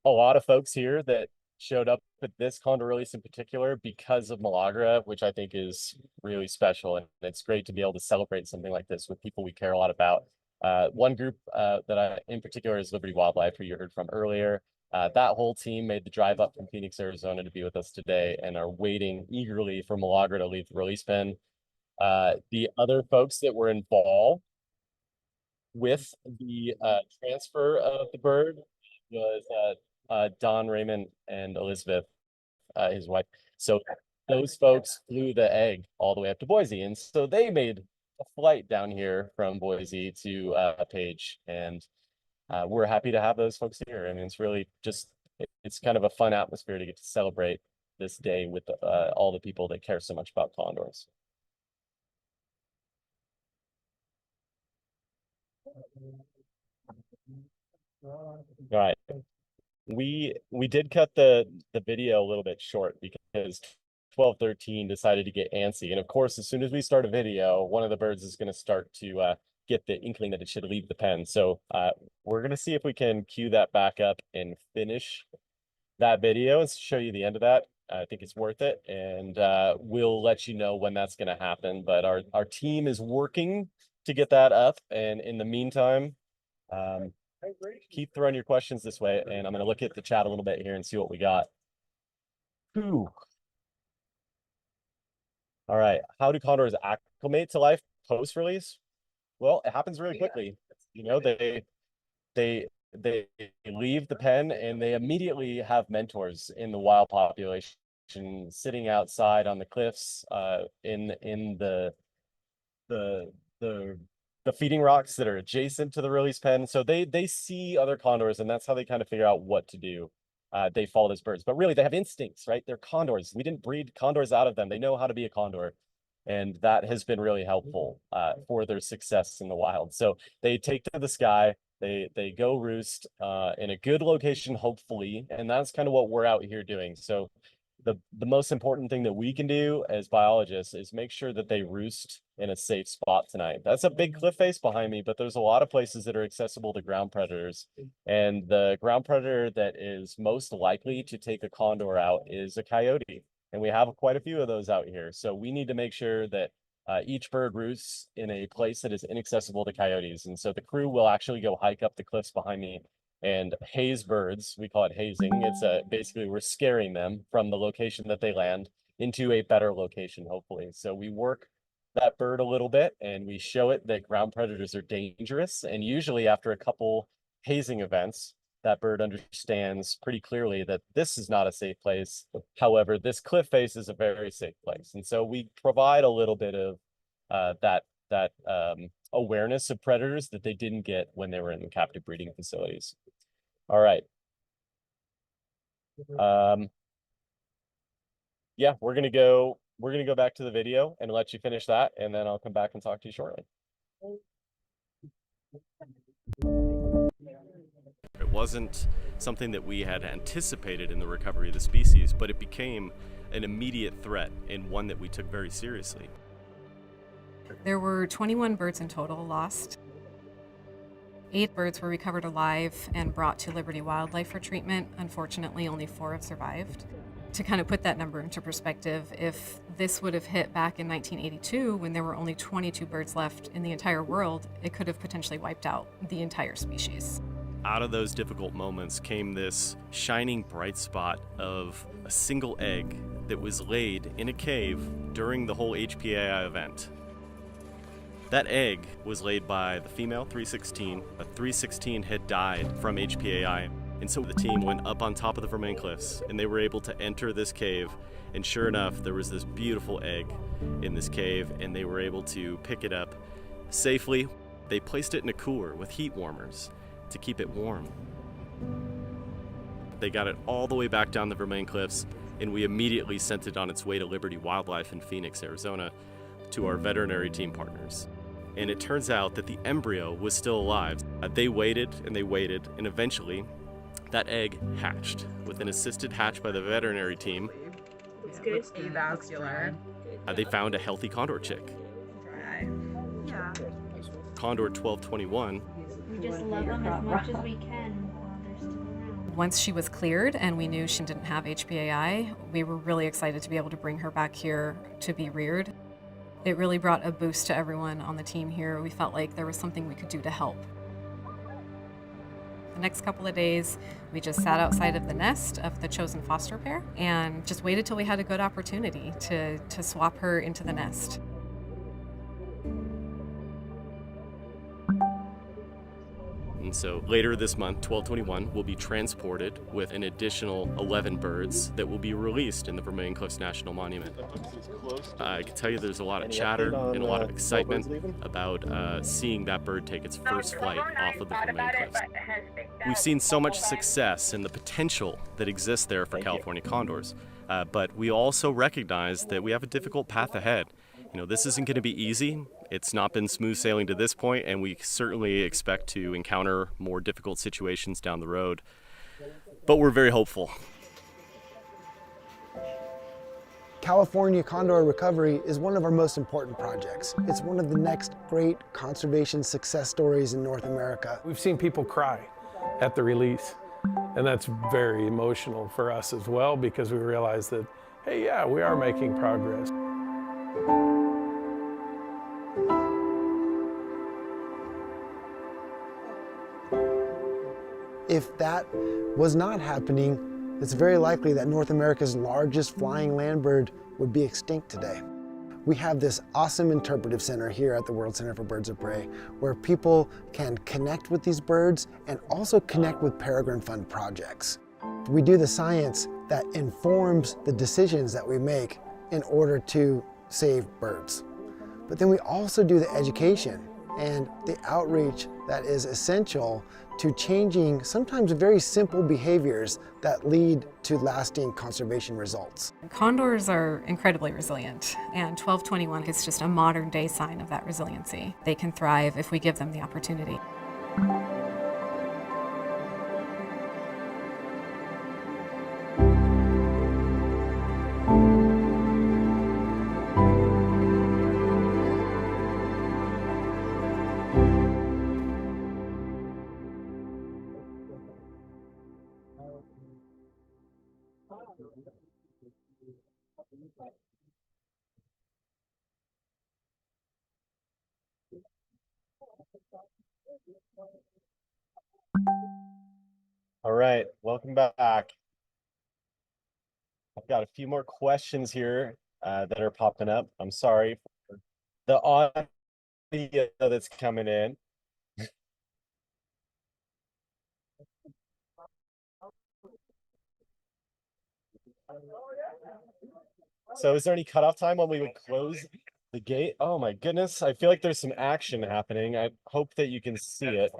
a lot of folks here that showed up at this Condor release in particular because of Milagra, which I think is really special. And it's great to be able to celebrate something like this with people we care a lot about. One group that I, in particular, is Liberty Wildlife, who you heard from earlier. That whole team made the drive up from Phoenix, Arizona to be with us today, and are waiting eagerly for Milagra to leave the release pen. The other folks that were involved with the transfer of the bird was Don, Raymond, and Elizabeth, his wife. So those folks flew the egg all the way up to Boise, and so they made a flight down here from Boise to Page, and we're happy to have those folks here. I mean, it's really just it's kind of a fun atmosphere to get to celebrate this day with all the people that care so much about condors. All right. We did cut the video a little bit short because 1213 decided to get antsy. And of course, as soon as we start a video, one of the birds is going to start to get the inkling that it should leave the pen. So we're going to see if we can cue that back up and finish that video and show you the end of that. I think it's worth it. And we'll let you know when that's going to happen. But our team is working to get that up. And in the meantime, keep throwing your questions this way, and I'm going to look at the chat a little bit here and see what we got. Ooh. All right. How do condors acclimate to life post-release? Well, it happens really quickly. You know, they leave the pen and they immediately have mentors in the wild population, sitting outside on the cliffs, in the feeding rocks that are adjacent to the release pen. So they see other condors, and that's how they kind of figure out what to do. They follow those birds, but really they have instincts, right? They're condors. We didn't breed condors out of them. They know how to be a condor, and that has been really helpful for their success in the wild. So they take to the sky. They go roost in a good location, hopefully, and that's kind of what we're out here doing. So the most important thing that we can do as biologists is make sure that they roost in a safe spot tonight. That's a big cliff face behind me, but there's a lot of places that are accessible to ground predators. And the ground predator that is most likely to take a condor out is a coyote. And we have quite a few of those out here. So we need to make sure that each bird roosts in a place that is inaccessible to coyotes. And so the crew will actually go hike up the cliffs behind me and haze birds. We call it hazing. It's basically we're scaring them from the location that they land into a better location, hopefully. So we work that bird a little bit and we show it that ground predators are dangerous. And usually after a couple hazing events, that bird understands pretty clearly that this is not a safe place. However, this cliff face is a very safe place. And so we provide a little bit of that awareness of predators that they didn't get when they were in the captive breeding facilities. All right. Yeah, we're gonna go back to the video and let you finish that, and then I'll come back and talk to you shortly. It wasn't something that we had anticipated in the recovery of the species, but it became an immediate threat and one that we took very seriously. There were 21 birds in total lost. 8 birds were recovered alive and brought to Liberty Wildlife for treatment. Unfortunately, only 4 have survived. To kind of put that number into perspective, if this would have hit back in 1982 when there were only 22 birds left in the entire world, it could have potentially wiped out the entire species. Out of those difficult moments came this shining bright spot of a single egg that was laid in a cave during the whole HPAI event. That egg was laid by the female 316. A 316 had died from HPAI. And so the team went up on top of the Vermilion cliffs and they were able to enter this cave. And sure enough, there was this beautiful egg in this cave and they were able to pick it up safely. They placed it in a cooler with heat warmers to keep it warm. They got it all the way back down the Vermilion cliffs and we immediately sent it on its way to Liberty Wildlife in Phoenix, Arizona to our veterinary team partners. And it turns out that the embryo was still alive. They waited and eventually that egg hatched with an assisted hatch by the veterinary team. It's good. Avascular. They found a healthy condor chick. Yeah. Condor 1221. We just love them as much as we can while they're still around. Once she was cleared and we knew she didn't have HPAI, we were really excited to be able to bring her back here to be reared. It really brought a boost to everyone on the team here. We felt like there was something we could do to help. The next couple of days, we just sat outside of the nest of the chosen foster pair and just waited till we had a good opportunity to swap her into the nest. And so later this month, 1221, will be transported with an additional 11 birds that will be released in the Vermilion Cliffs National Monument. I can tell you there's a lot of chatter and a lot of excitement about seeing that bird take its first flight off of the Vermilion Cliffs. We've seen so much success and the potential that exists there for California Condors, but we also recognize that we have a difficult path ahead. You know, this isn't going to be easy. It's not been smooth sailing to this point, and we certainly expect to encounter more difficult situations down the road. But we're very hopeful. California Condor recovery is one of our most important projects. It's one of the next great conservation success stories in North America. We've seen people cry at the release, and that's very emotional for us as well because we realize that, hey, yeah, we are making progress. If that was not happening, it's very likely that North America's largest flying land bird would be extinct today. We have this awesome interpretive center here at the World Center for Birds of Prey where people can connect with these birds and also connect with Peregrine Fund projects. We do the science that informs the decisions that we make in order to save birds. But then we also do the education and the outreach that is essential to changing sometimes very simple behaviors that lead to lasting conservation results. Condors are incredibly resilient, and 1221 is just a modern day sign of that resiliency. They can thrive if we give them the opportunity. All right, welcome back. I've got a few more questions here that are popping up. I'm sorry for the audio that's coming in. So is there any cutoff time when we would close the gate? Oh my goodness, I feel like there's some action happening. I hope that you can see it.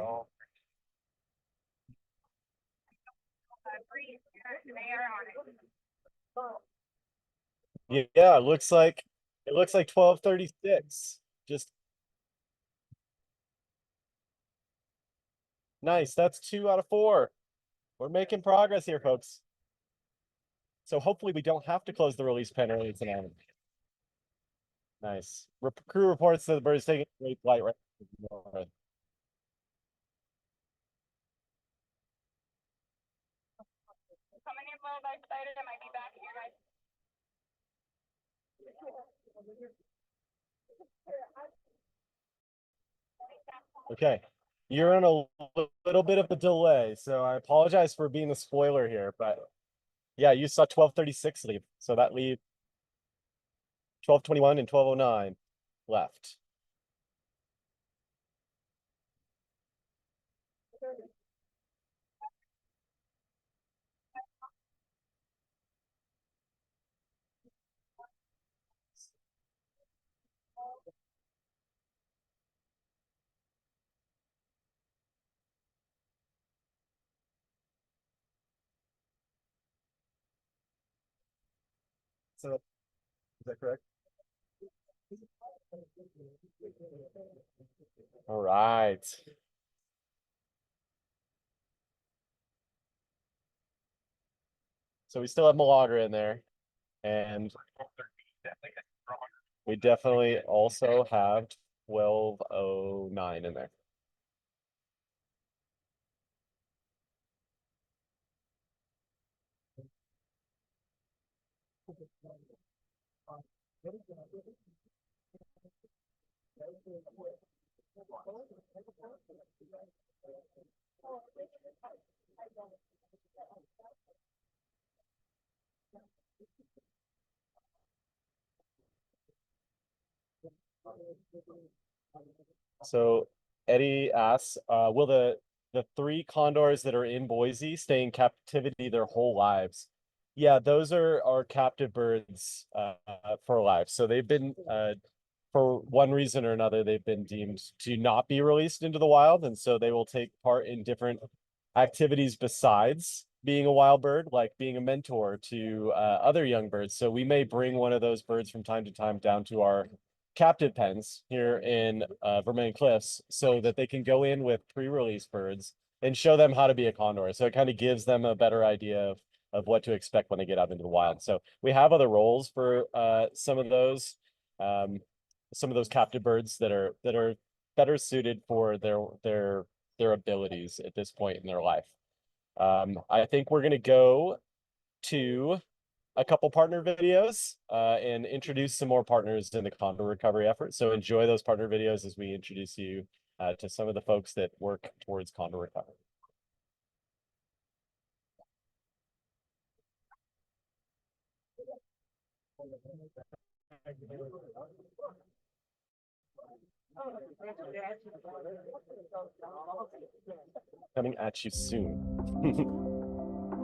Yeah, it looks like 12:36. Just nice. That's 2 out of 4. We're making progress here, folks. So hopefully we don't have to close the release pen early tonight. Nice. Crew reports that the bird is taking a great flight right north. Coming in a little excited. I might be back here, guys. Okay, you're in a little bit of a delay, so I apologize for being the spoiler here, but yeah, you saw 12:36 leave, so that leave 12:21 and 12:09 left. So, is that correct? All right. So we still have Milagra in there, and we definitely also have 12:09 in there. So Eddie asks, will the 3 condors that are in Boise stay in captivity their whole lives? Yeah, those are our captive birds for life. So they've been for one reason or another, they've been deemed to not be released into the wild, and so they will take part in different activities besides being a wild bird, like being a mentor to other young birds. So we may bring one of those birds from time to time down to our captive pens here in Vermilion Cliffs so that they can go in with pre-release birds and show them how to be a condor. So it kind of gives them a better idea of what to expect when they get out into the wild. So we have other roles for some of those captive birds that are better suited for their abilities at this point in their life. I think we're gonna go to a couple partner videos and introduce some more partners in the condor recovery effort. So enjoy those partner videos as we introduce you to some of the folks that work towards condor recovery. Coming at you soon.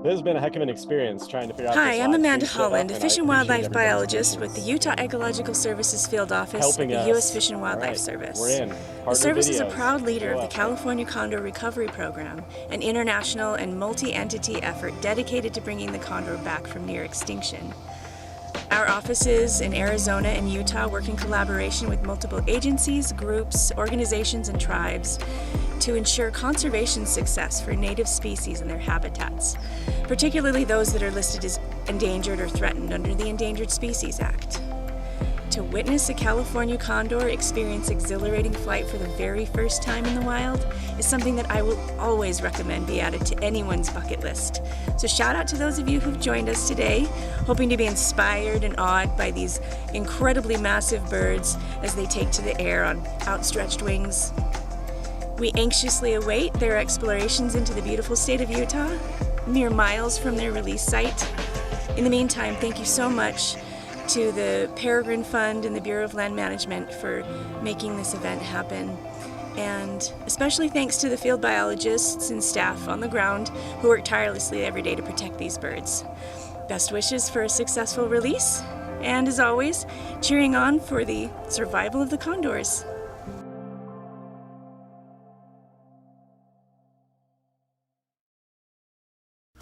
This has been a heck of an experience trying to figure out. Hi, this I'm live Amanda stream setup, Holland, and Fish I and Wildlife appreciate everybody's Biologist with the Utah Ecological Services Field Office helping at the us. U.S. Fish and Wildlife All right, Service. we're in. The Partner service is a videos. proud leader Go of the up. California Condor Recovery Program, an international and multi-entity effort dedicated to bringing the condor back from near extinction. Our offices in Arizona and Utah work in collaboration with multiple agencies, groups, organizations, and tribes to ensure conservation success for native species and their habitats, particularly those that are listed as endangered or threatened under the Endangered Species Act. To witness a California condor experience exhilarating flight for the very first time in the wild is something that I will always recommend be added to anyone's bucket list. So shout out to those of you who've joined us today, hoping to be inspired and awed by these incredibly massive birds as they take to the air on outstretched wings. We anxiously await their explorations into the beautiful state of Utah, mere miles from their release site. In the meantime, thank you so much to the Peregrine Fund and the Bureau of Land Management for making this event happen. And especially thanks to the field biologists and staff on the ground who work tirelessly every day to protect these birds. Best wishes for a successful release, and as always, cheering on for the survival of the condors.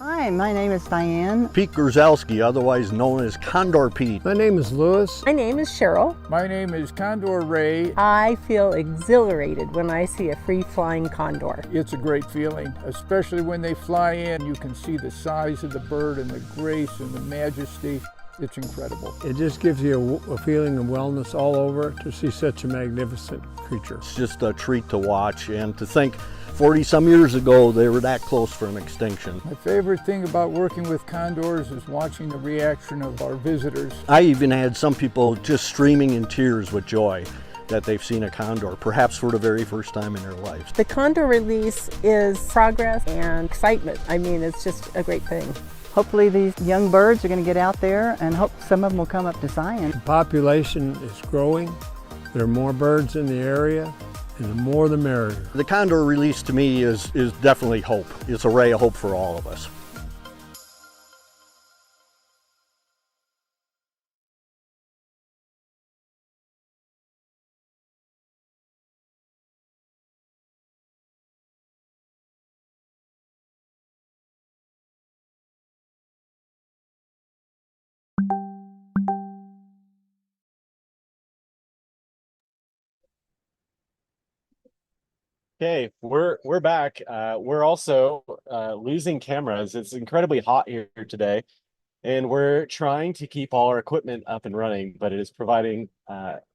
Hi, my name is Diane. Pete Grzelski, otherwise known as Condor Pete. My name is Louis. My name is Cheryl. My name is Condor Ray. I feel exhilarated when I see a free-flying condor. It's a great feeling, especially when they fly in. You can see the size of the bird and the grace and the majesty. It's incredible. It just gives you a feeling of wellness all over to see such a magnificent creature. It's just a treat to watch, and to think 40 some years ago they were that close for an extinction. My favorite thing about working with condors is watching the reaction of our visitors. I even had some people just streaming in tears with joy that they've seen a condor, perhaps for the very first time in their lives. The condor release is progress and excitement. I mean, it's just a great thing. Hopefully these young birds are going to get out there, and hope some of them will come up to Zion. The population is growing. There are more birds in the area, and the more the merrier. The condor release to me is definitely hope. It's a ray of hope for all of us. Okay, we're back. We're also losing cameras. It's incredibly hot here today, and we're trying to keep all our equipment up and running, but it is providing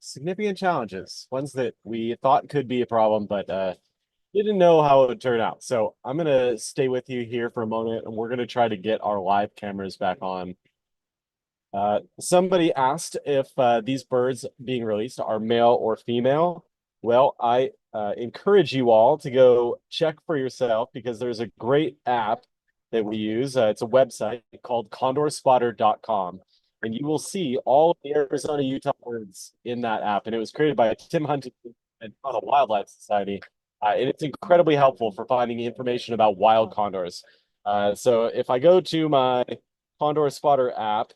significant challenges, ones that we thought could be a problem, but didn't know how it would turn out. So I'm gonna stay with you here for a moment, and we're gonna try to get our live cameras back on. Somebody asked if these birds being released are male or female. Well, I encourage you all to go check for yourself, because there's a great app that we use. It's a website called condorspotter.com, and you will see all of the Arizona, Utah birds in that app. And it was created by Tim Huntington and the Wildlife Society. And it's incredibly helpful for finding information about wild condors. So if I go to my Condor Spotter app,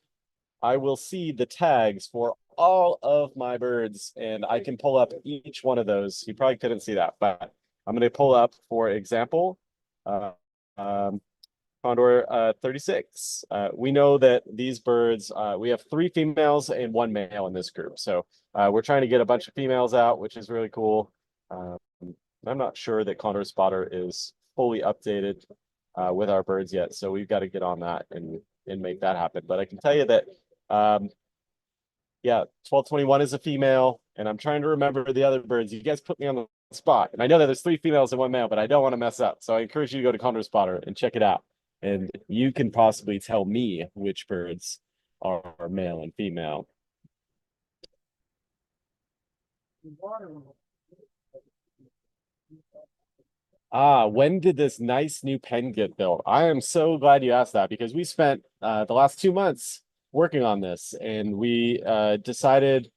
I will see the tags for all of my birds, and I can pull up each one of those. You probably couldn't see that, but I'm going to pull up, for example, Condor 36. We know that these birds, we have 3 females and 1 male in this group. So we're trying to get a bunch of females out, which is really cool. I'm not sure that Condor Spotter is fully updated with our birds yet, so we've got to get on that and make that happen. But I can tell you that yeah, 1221 is a female, and I'm trying to remember the other birds. You guys put me on the spot, and I know that there's 3 females and 1 male, but I don't want to mess up. So I encourage you to go to Condor Spotter and check it out, and you can possibly tell me which birds are male and female. When did this nice new pen get built? I am so glad you asked that, because we spent the last 2 months working on this, and we decided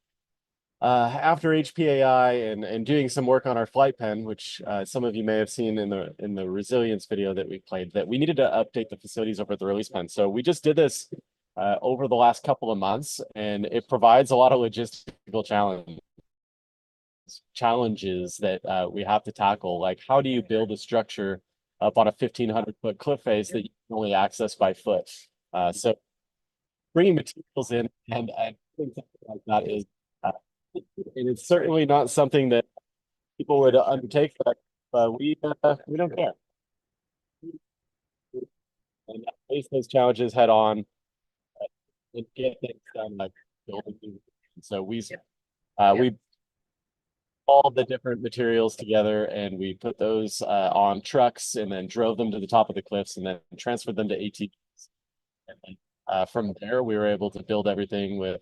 after HPAI and doing some work on our flight pen, which some of you may have seen in the resilience video that we played, that we needed to update the facilities over at the release pen. So we just did this over the last couple of months, and it provides a lot of logistical challenges that we have to tackle. Like, how do you build a structure up on a 1,500-foot cliff face that you can only access by foot? So bringing materials in and things like that is, and it's certainly not something that people would undertake, but we don't care. And face those challenges head on and get things done, like building. So we all the different materials together, and we put those on trucks and then drove them to the top of the cliffs and then transferred them to ATVs. And then, from there, we were able to build everything with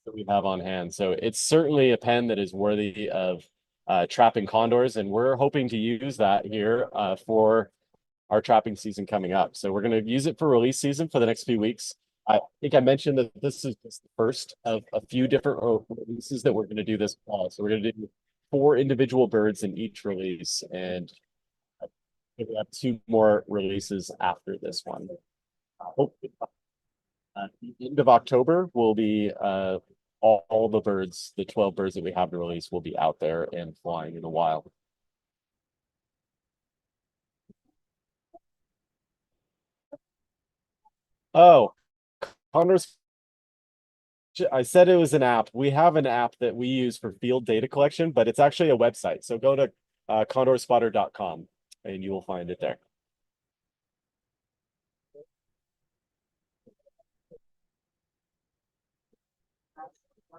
that we have on hand. So it's certainly a pen that is worthy of trapping condors, and we're hoping to use that here for our trapping season coming up. So we're going to use it for release season for the next few weeks. I think I mentioned that this is just the first of a few different releases that we're going to do this fall. So we're going to do 4 individual birds in each release, and I think we have 2 more releases after this one. Hopefully, at the end of October will be all the birds, the 12 birds that we have to release will be out there and flying in the wild. Oh, Condors. I said it was an app. We have an app that we use for field data collection, but it's actually a website. So go to condorspotter.com and you will find it there.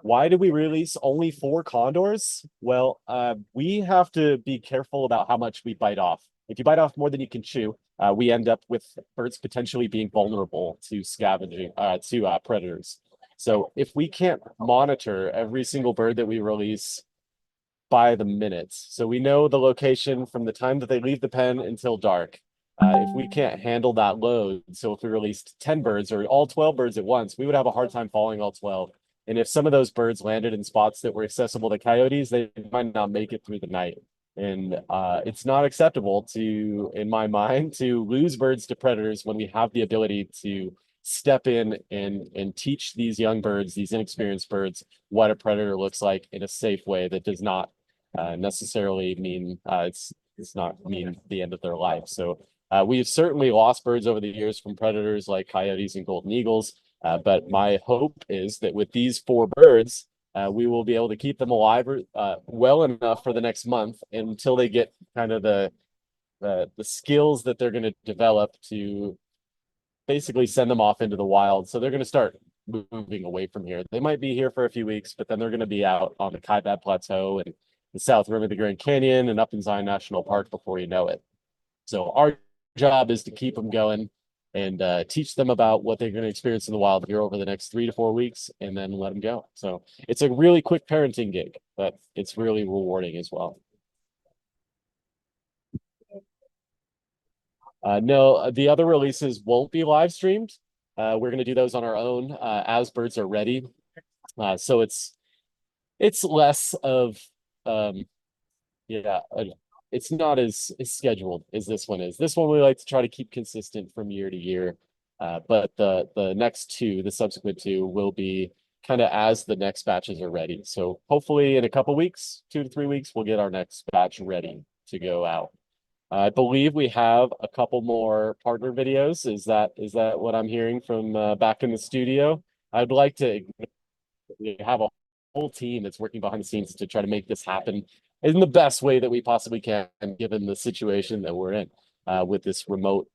Why do we release only 4 condors? Well, we have to be careful about how much we bite off. If you bite off more than you can chew, we end up with birds potentially being vulnerable to scavenging, to predators. So if we can't monitor every single bird that we release by the minutes, so we know the location from the time that they leave the pen until dark. If we can't handle that load, so if we released 10 birds or all 12 birds at once, we would have a hard time following all 12. And if some of those birds landed in spots that were accessible to coyotes, they might not make it through the night. And it's not acceptable to, in my mind, to lose birds to predators when we have the ability to step in and teach these young birds, these inexperienced birds, what a predator looks like in a safe way that does not necessarily mean it's not mean the end of their life. So we've certainly lost birds over the years from predators like coyotes and golden eagles. But my hope is that with these 4 birds, we will be able to keep them alive well enough for the next month until they get kind of the skills that they're going to develop to basically send them off into the wild. So they're going to start moving away from here. They might be here for a few weeks, but then they're going to be out on the Kaibab Plateau and the south rim of the Grand Canyon and up in Zion National Park before you know it. So our job is to keep them going and teach them about what they're going to experience in the wild here over the next 3 to 4 weeks, and then let them go. So it's a really quick parenting gig, but it's really rewarding as well. No, the other releases won't be live streamed. We're going to do those on our own as birds are ready. So it's less of, it's not as scheduled as this one is. This one we like to try to keep consistent from year to year. But the next 2, the subsequent 2, will be kind of as the next batches are ready. So hopefully in a couple weeks, 2 to 3 weeks, we'll get our next batch ready to go out. I believe we have a couple more partner videos. Is that what I'm hearing from back in the studio? I'd like to have a whole team that's working behind the scenes to try to make this happen in the best way that we possibly can, given the situation that we're in with this remote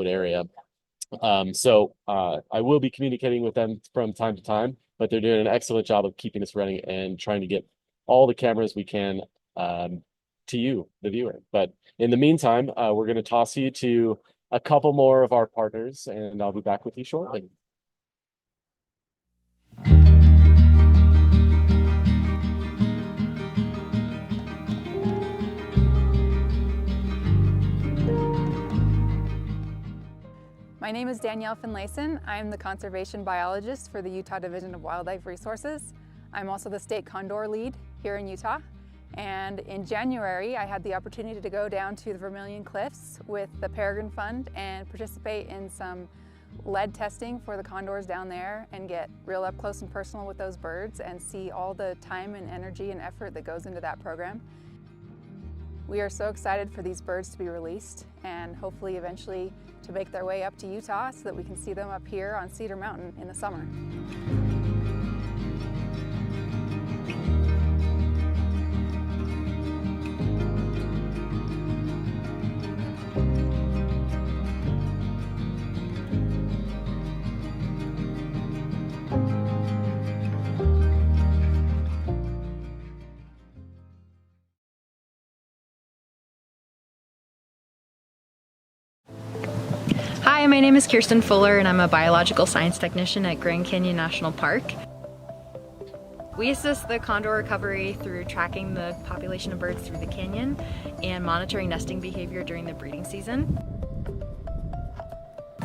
area. So I will be communicating with them from time to time, but they're doing an excellent job of keeping us running and trying to get all the cameras we can to you, the viewer. But in the meantime, we're going to toss you to a couple more of our partners, and I'll be back with you shortly. My name is Danielle Finlayson. I'm the conservation biologist for the Utah Division of Wildlife Resources. I'm also the state condor lead here in Utah. And in January, I had the opportunity to go down to the Vermilion Cliffs with the Peregrine Fund and participate in some lead testing for the condors down there and get real up close and personal with those birds and see all the time and energy and effort that goes into that program. We are so excited for these birds to be released and hopefully eventually to make their way up to Utah so that we can see them up here on Cedar Mountain in the summer. Hi, my name is Kirsten Fuller and I'm a biological science technician at Grand Canyon National Park. We assist the condor recovery through tracking the population of birds through the canyon and monitoring nesting behavior during the breeding season.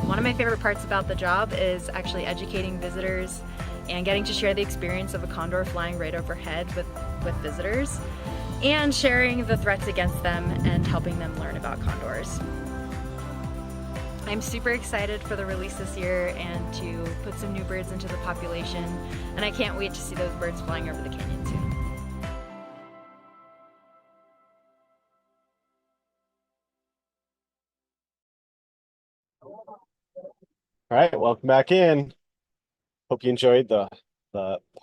One of my favorite parts about the job is actually educating visitors and getting to share the experience of a condor flying right overhead with visitors, and sharing the threats against them and helping them learn about condors. I'm super excited for the release this year and to put some new birds into the population, and I can't wait to see those birds flying over the canyon soon. All right, welcome back in. Hope you enjoyed the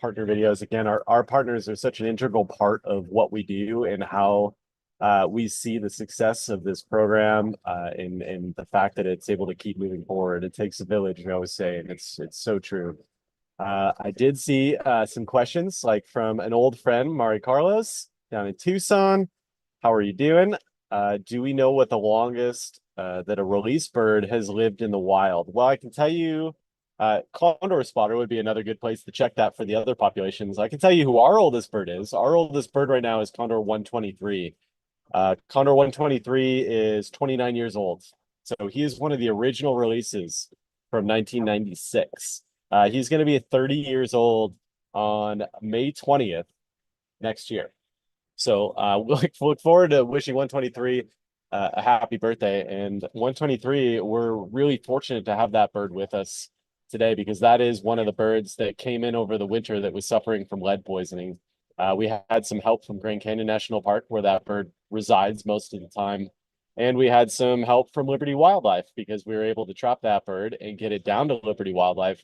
partner videos. Again, our partners are such an integral part of what we do and how we see the success of this program, and the fact that it's able to keep moving forward. It takes a village, we always say, and it's so true. I did see some questions, like from an old friend, Mari Carlos, down in Tucson. How are you doing? Do we know what the longest that a release bird has lived in the wild? Well, I can tell you, Condor Spotter would be another good place to check that for the other populations. I can tell you who our oldest bird is. Our oldest bird right now is Condor 123. Condor 123 is 29 years old. So he is one of the original releases from 1996. He's going to be 30 years old on May 20th next year. So we'll look forward to wishing 123 a happy birthday. And 123, we're really fortunate to have that bird with us today, because that is one of the birds that came in over the winter that was suffering from lead poisoning. We had some help from Grand Canyon National Park, where that bird resides most of the time. And we had some help from Liberty Wildlife, because we were able to trap that bird and get it down to Liberty Wildlife,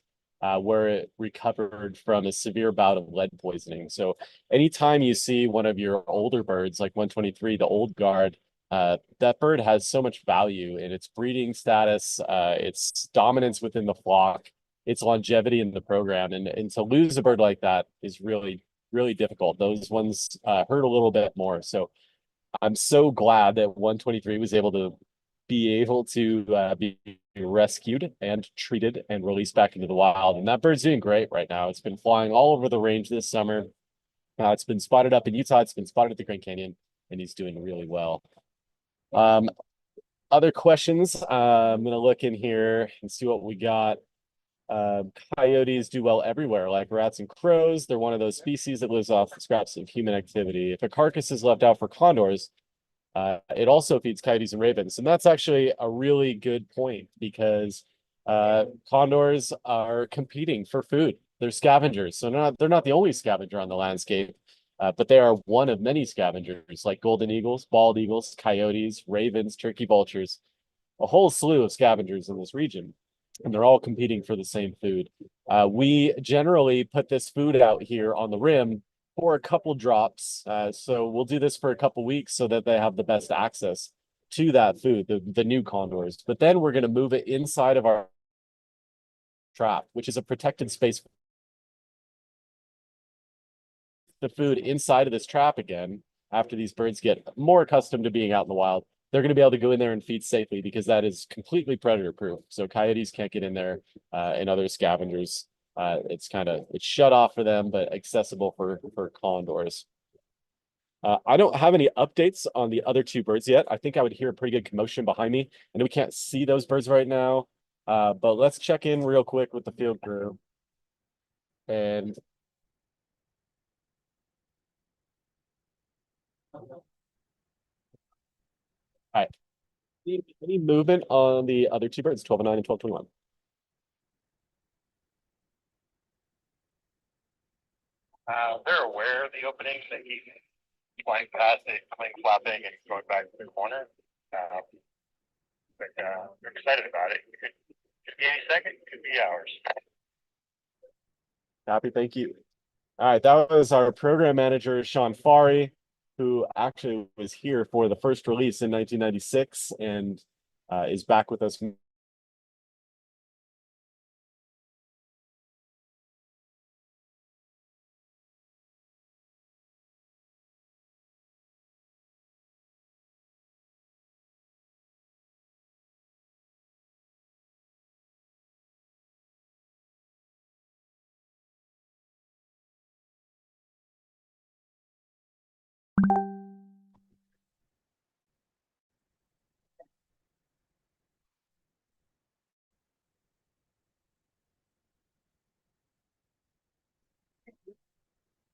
where it recovered from a severe bout of lead poisoning. So anytime you see one of your older birds, like 123, the old guard, that bird has so much value in its breeding status, its dominance within the flock, its longevity in the program. And to lose a bird like that is really, really difficult. Those ones hurt a little bit more. So I'm so glad that 123 was able to be rescued and treated and released back into the wild. And that bird's doing great right now. It's been flying all over the range this summer. It's been spotted up in Utah. It's been spotted at the Grand Canyon, and he's doing really well. Other questions? I'm going to look in here and see what we got. Coyotes do well everywhere, like rats and crows. They're one of those species that lives off scraps of human activity. If a carcass is left out for condors, it also feeds coyotes and ravens. And that's actually a really good point, because condors are competing for food. They're scavengers. So they're not the only scavenger on the landscape, but they are one of many scavengers, like golden eagles, bald eagles, coyotes, ravens, turkey vultures, a whole slew of scavengers in this region. And they're all competing for the same food. We generally put this food out here on the rim for a couple drops. So we'll do this for a couple weeks so that they have the best access to that food, the new condors. But then we're going to move it inside of our trap, which is a protected space. The food inside of this trap again, after these birds get more accustomed to being out in the wild, they're going to be able to go in there and feed safely, because that is completely predator proof. So coyotes can't get in there, and other scavengers. It's shut off for them, but accessible for condors. I don't have any updates on the other two birds yet. I think I would hear a pretty good commotion behind me. I know we can't see those birds right now, but let's check in real quick with the field crew. And all right. Any movement on the other two birds, 1209 and 1221? They're aware of the opening, that he's flying past it, coming flapping, and going back to the corner. But they're excited about it. Could be any second, could be hours. Happy, thank you. All right, that was our program manager, Sean Fari, who actually was here for the first release in 1996 and is back with us.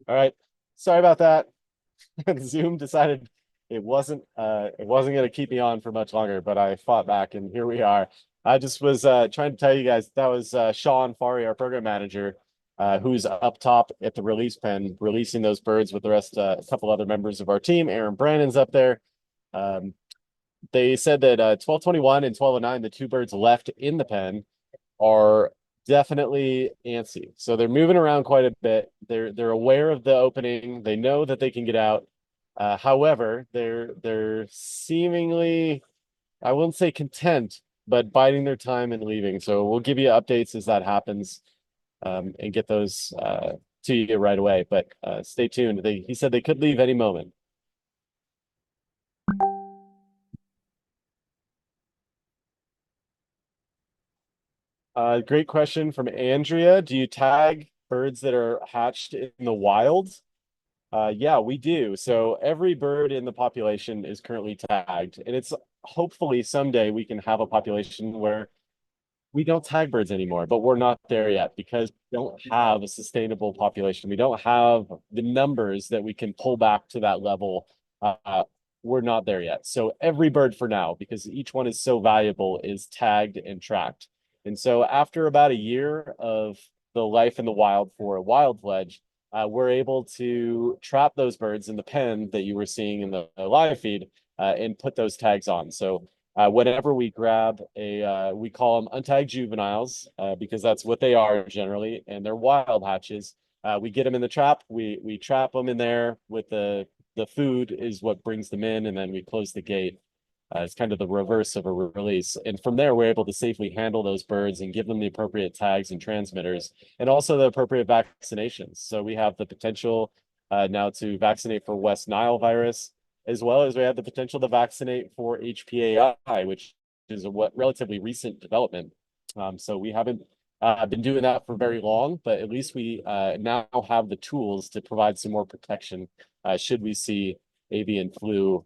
All right. Sorry about that. Zoom decided it wasn't going to keep me on for much longer, but I fought back and here we are. I just was trying to tell you guys that was Sean Fari, our program manager, who's up top at the release pen, releasing those birds with the rest, a couple other members of our team. Aaron Brandon's up there. They said that 1221 and 1209, the two birds left in the pen, are definitely antsy. So they're moving around quite a bit. They're aware of the opening. They know that they can get out. However, they're seemingly, I wouldn't say content, but biding their time and leaving. So we'll give you updates as that happens, and get those to you right away. But stay tuned. He said they could leave any moment. Great question from Andrea. Do you tag birds that are hatched in the wild? Yeah, we do. So every bird in the population is currently tagged, and it's hopefully someday we can have a population where we don't tag birds anymore, but we're not there yet because we don't have a sustainable population. We don't have the numbers that we can pull back to that level. We're not there yet. So every bird for now, because each one is so valuable, is tagged and tracked. And so after about a year of the life in the wild for a wild fledge, we're able to trap those birds in the pen that you were seeing in the live feed, and put those tags on. So whenever we grab we call them untagged juveniles, because that's what they are generally, and they're wild hatches. We get them in the trap. We trap them in there with the food is what brings them in, and then we close the gate. It's kind of the reverse of a release. And from there, we're able to safely handle those birds and give them the appropriate tags and transmitters, and also the appropriate vaccinations. So we have the potential now to vaccinate for West Nile virus, as well as we have the potential to vaccinate for HPAI, which is a relatively recent development. So we haven't been doing that for very long, but at least we now have the tools to provide some more protection should we see avian flu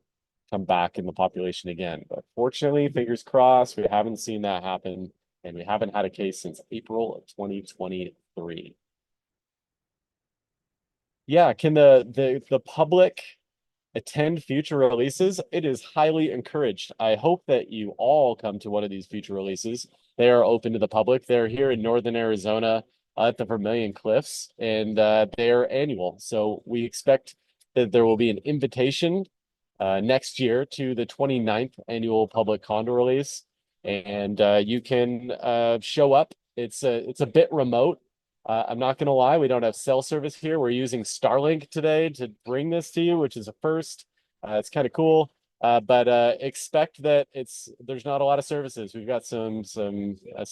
come back in the population again. But fortunately, fingers crossed, we haven't seen that happen, and we haven't had a case since April of 2023. Yeah, can the public attend future releases? It is highly encouraged. I hope that you all come to one of these future releases. They are open to the public. They're here in northern Arizona at the Vermilion Cliffs, and they're annual. So we expect that there will be an invitation next year to the 29th annual public condor release, and you can show up. It's a bit remote. I'm not going to lie, we don't have cell service here. We're using Starlink today to bring this to you, which is a first. It's kind of cool, but expect that there's not a lot of services. We've got some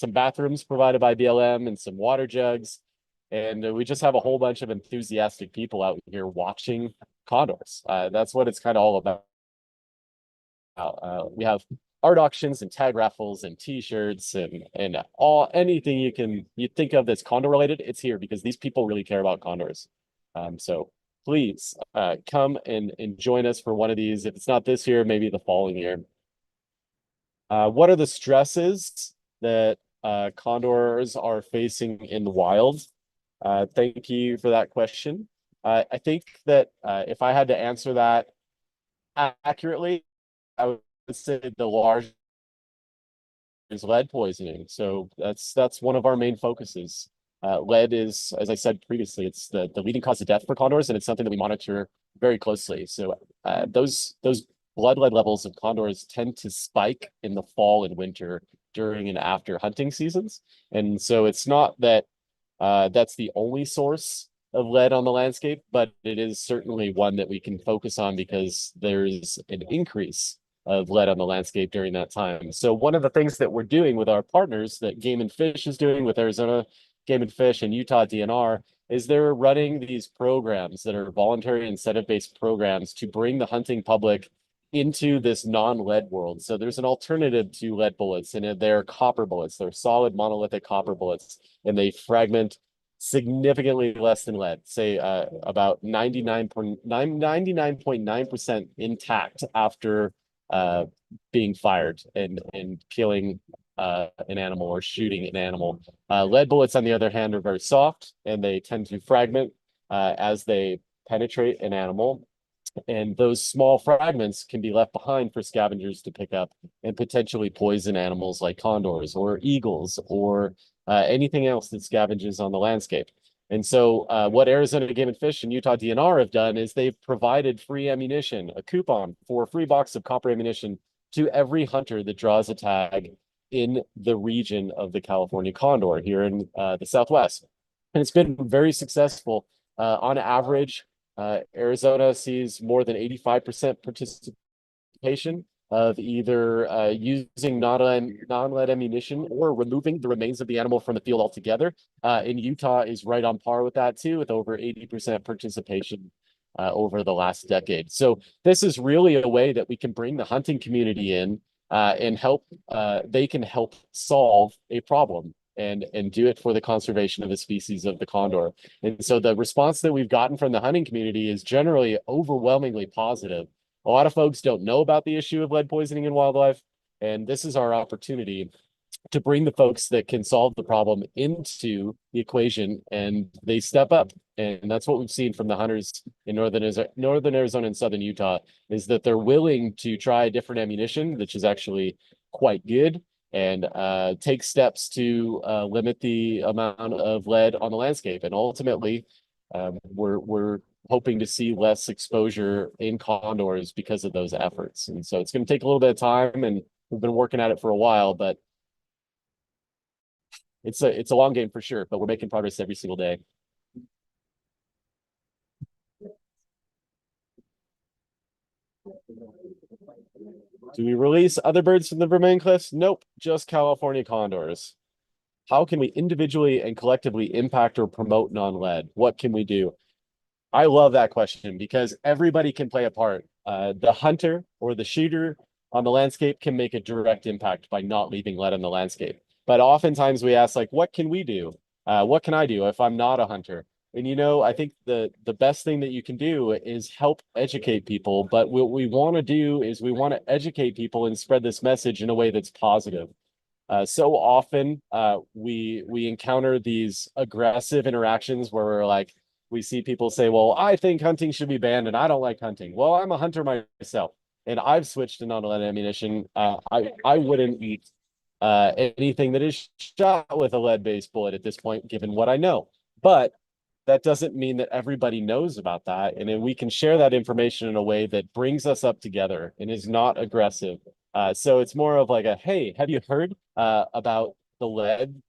bathrooms provided by BLM and some water jugs, and we just have a whole bunch of enthusiastic people out here watching condors. That's what it's kind of all about. We have art auctions and tag raffles and t-shirts and anything you think of that's condor related, it's here because these people really care about condors. So please come and join us for one of these. If it's not this year, maybe the following year. What are the stresses that condors are facing in the wild? Thank you for that question. I think that if I had to answer that accurately, I would say the large is lead poisoning. So that's one of our main focuses. Lead is, as I said previously, it's the leading cause of death for condors, and it's something that we monitor very closely. So those blood lead levels of condors tend to spike in the fall and winter during and after hunting seasons. And so it's not that that's the only source of lead on the landscape, but it is certainly one that we can focus on because there's an increase of lead on the landscape during that time. So one of the things that we're doing with our partners that Game and Fish is doing with Arizona Game and Fish and Utah DNR is they're running these programs that are voluntary incentive-based programs to bring the hunting public into this non-lead world. So there's an alternative to lead bullets, and they're copper bullets. They're solid monolithic copper bullets, and they fragment significantly less than lead, say about 99.9% intact after being fired and killing an animal or shooting an animal. Lead bullets, on the other hand, are very soft and they tend to fragment. as they penetrate an animal. And those small fragments can be left behind for scavengers to pick up and potentially poison animals like condors or eagles or anything else that scavenges on the landscape. And so what Arizona Game and Fish and Utah DNR have done is they've provided free ammunition, a coupon for a free box of copper ammunition to every hunter that draws a tag in the region of the California Condor here in the Southwest. And it's been very successful. On average, Arizona sees more than 85% participation of either using non-lead ammunition or removing the remains of the animal from the field altogether. In Utah is right on par with that too, with over 80% participation over the last decade. So this is really a way that we can bring the hunting community in and help. They can help solve a problem and do it for the conservation of the species of the condor. And so the response that we've gotten from the hunting community is generally overwhelmingly positive. A lot of folks don't know about the issue of lead poisoning in wildlife, and this is our opportunity to bring the folks that can solve the problem into the equation, and they step up. And that's what we've seen from the hunters in northern Arizona and southern Utah, is that they're willing to try different ammunition, which is actually quite good, and take steps to limit the amount of lead on the landscape. And ultimately, we're hoping to see less exposure in condors because of those efforts. And so it's going to take a little bit of time, and we've been working at it for a while, but it's a long game for sure, but we're making progress every single day. Do we release other birds from the Vermilion Cliffs? Nope, just California condors. How can we individually and collectively impact or promote non-lead? What can we do? I love that question because everybody can play a part. The hunter or the shooter on the landscape can make a direct impact by not leaving lead on the landscape. But oftentimes we ask, like, what can we do? What can I do if I'm not a hunter? And, you know, I think the best thing that you can do is help educate people. But what we want to do is we want to educate people and spread this message in a way that's positive. So often we encounter these aggressive interactions where we're like, we see people say, well, I think hunting should be banned and I don't like hunting. Well, I'm a hunter myself and I've switched to non-lead ammunition. I wouldn't eat anything that is shot with a lead-based bullet at this point, given what I know. But that doesn't mean that everybody knows about that. And then we can share that information in a way that brings us up together and is not aggressive. So it's more of like a, hey, have you heard about the lead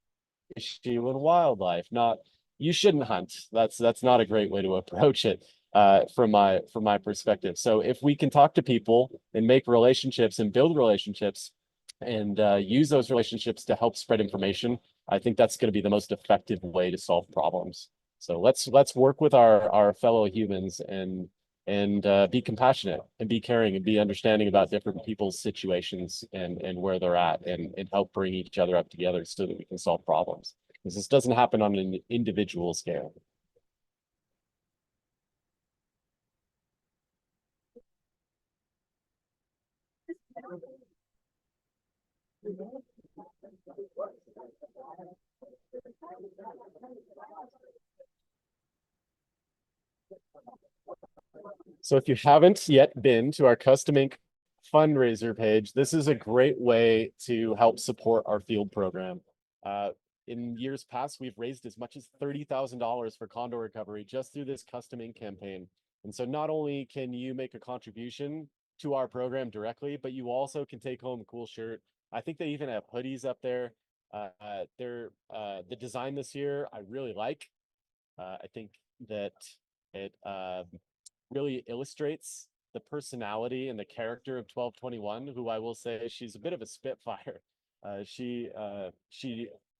issue in wildlife? Not, you shouldn't hunt. That's not a great way to approach it from my perspective. So if we can talk to people and make relationships and build relationships and use those relationships to help spread information, I think that's going to be the most effective way to solve problems. So let's work with our fellow humans and be compassionate and be caring and be understanding about different people's situations and where they're at and help bring each other up together so that we can solve problems. Because this doesn't happen on an individual scale. So if you haven't yet been to our Custom Ink fundraiser page, this is a great way to help support our field program. In years past, we've raised as much as $30,000 for condor recovery just through this Custom Ink campaign. And so not only can you make a contribution to our program directly, but you also can take home a cool shirt. I think they even have hoodies up there. The design this year, I really like. I think that it really illustrates the personality and the character of 1221, who I will say she's a bit of a spitfire.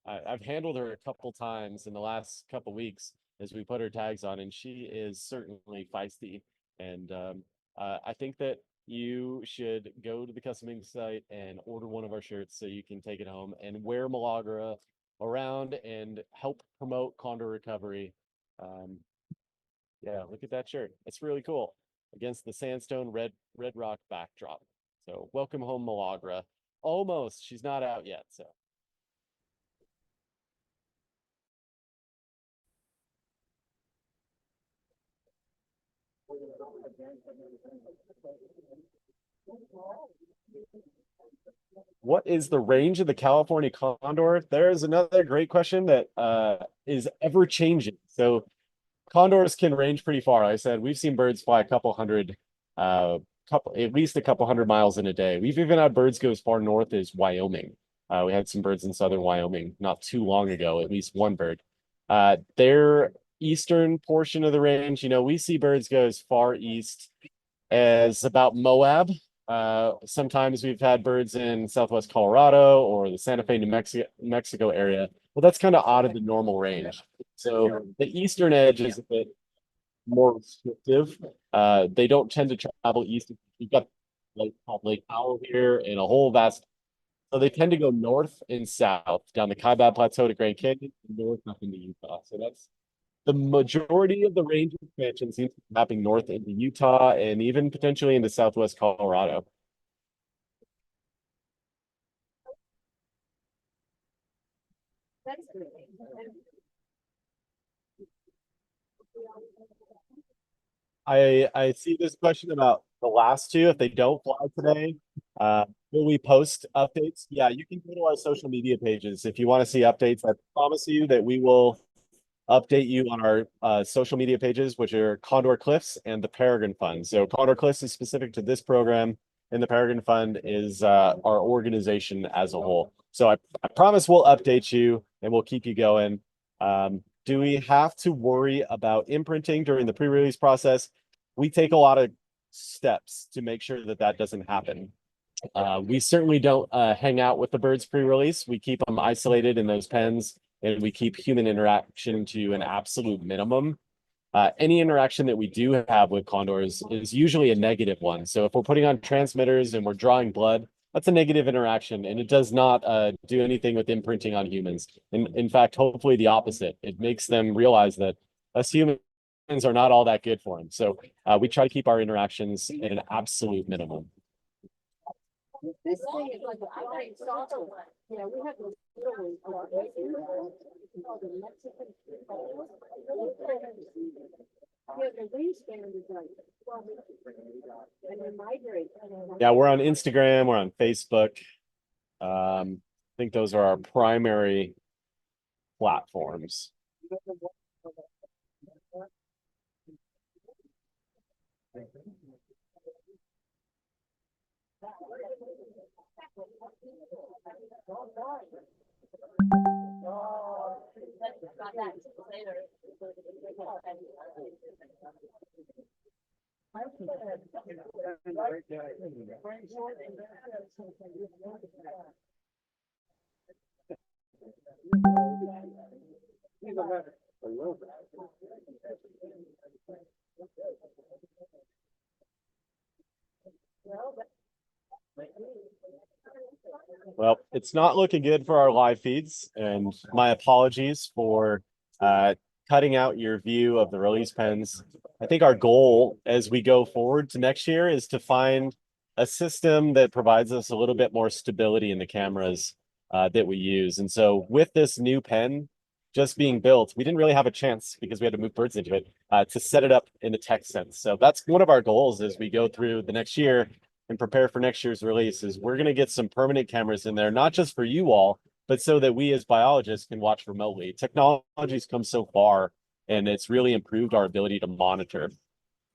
I've handled her a couple times in the last couple weeks as we put her tags on, and she is certainly feisty. And I think that you should go to the Custom Ink site and order one of our shirts so you can take it home and wear Milagra around and help promote condor recovery. Yeah, look at that shirt. It's really cool against the sandstone red rock backdrop. So welcome home, Milagra. Almost. She's not out yet, so. What is the range of the California Condor? There's another great question that is ever changing. So condors can range pretty far. Like I said, we've seen birds fly a couple hundred, at least a couple hundred miles in a day. We've even had birds go as far north as Wyoming. We had some birds in southern Wyoming not too long ago, at least one bird. Their eastern portion of the range, we see birds go as far east as about Moab. Sometimes we've had birds in southwest Colorado or the Santa Fe, New Mexico area. Well, that's kind of out of the normal range. So the eastern edge is a bit more restrictive. They don't tend to travel east. We've got Lake Powell here and a whole vast. So they tend to go north and south down the Kaibab Plateau to Grand Canyon, and north up into Utah. So that's the majority of the range expansion seems to be happening north into Utah and even potentially into southwest Colorado. I see this question about the last two. If they don't fly today, will we post updates? Yeah, you can go to our social media pages if you want to see updates. I promise you that we will update you on our social media pages, which are Condor Cliffs and the Peregrine Fund. So Condor Cliffs is specific to this program, and the Peregrine Fund is our organization as a whole. So I promise we'll update you and we'll keep you going. Do we have to worry about imprinting during the pre-release process? We take a lot of steps to make sure that that doesn't happen. We certainly don't hang out with the birds pre-release. We keep them isolated in those pens, and we keep human interaction to an absolute minimum. Any interaction that we do have with condors is usually a negative one. So if we're putting on transmitters and we're drawing blood, that's a negative interaction, and it does not do anything with imprinting on humans. In fact, hopefully the opposite. It makes them realize that us humans are not all that good for them. So we try to keep our interactions at an absolute minimum. This thing is like a great soccer. You know, we have this little Yeah, we're on Instagram, we're on Facebook. I think those are our primary platforms. Well, it's not looking good for our live feeds, and my apologies for cutting out your view of the release pens. I think our goal as we go forward to next year is to find a system that provides us a little bit more stability in the cameras that we use. And so with this new pen just being built, we didn't really have a chance because we had to move birds into it to set it up in the tech sense. So that's one of our goals as we go through the next year and prepare for next year's release is we're going to get some permanent cameras in there, not just for you all, but so that we as biologists can watch remotely. Technology's come so far and it's really improved our ability to monitor.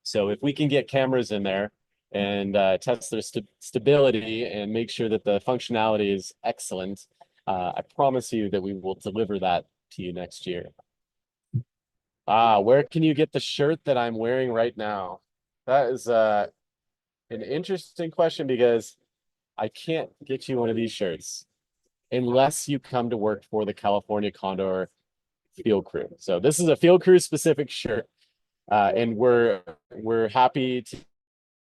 So if we can get cameras in there and test their stability and make sure that the functionality is excellent, I promise you that we will deliver that to you next year. Where can you get the shirt that I'm wearing right now? That is an interesting question because I can't get you one of these shirts unless you come to work for the California Condor field crew. So this is a field crew specific shirt. And we're happy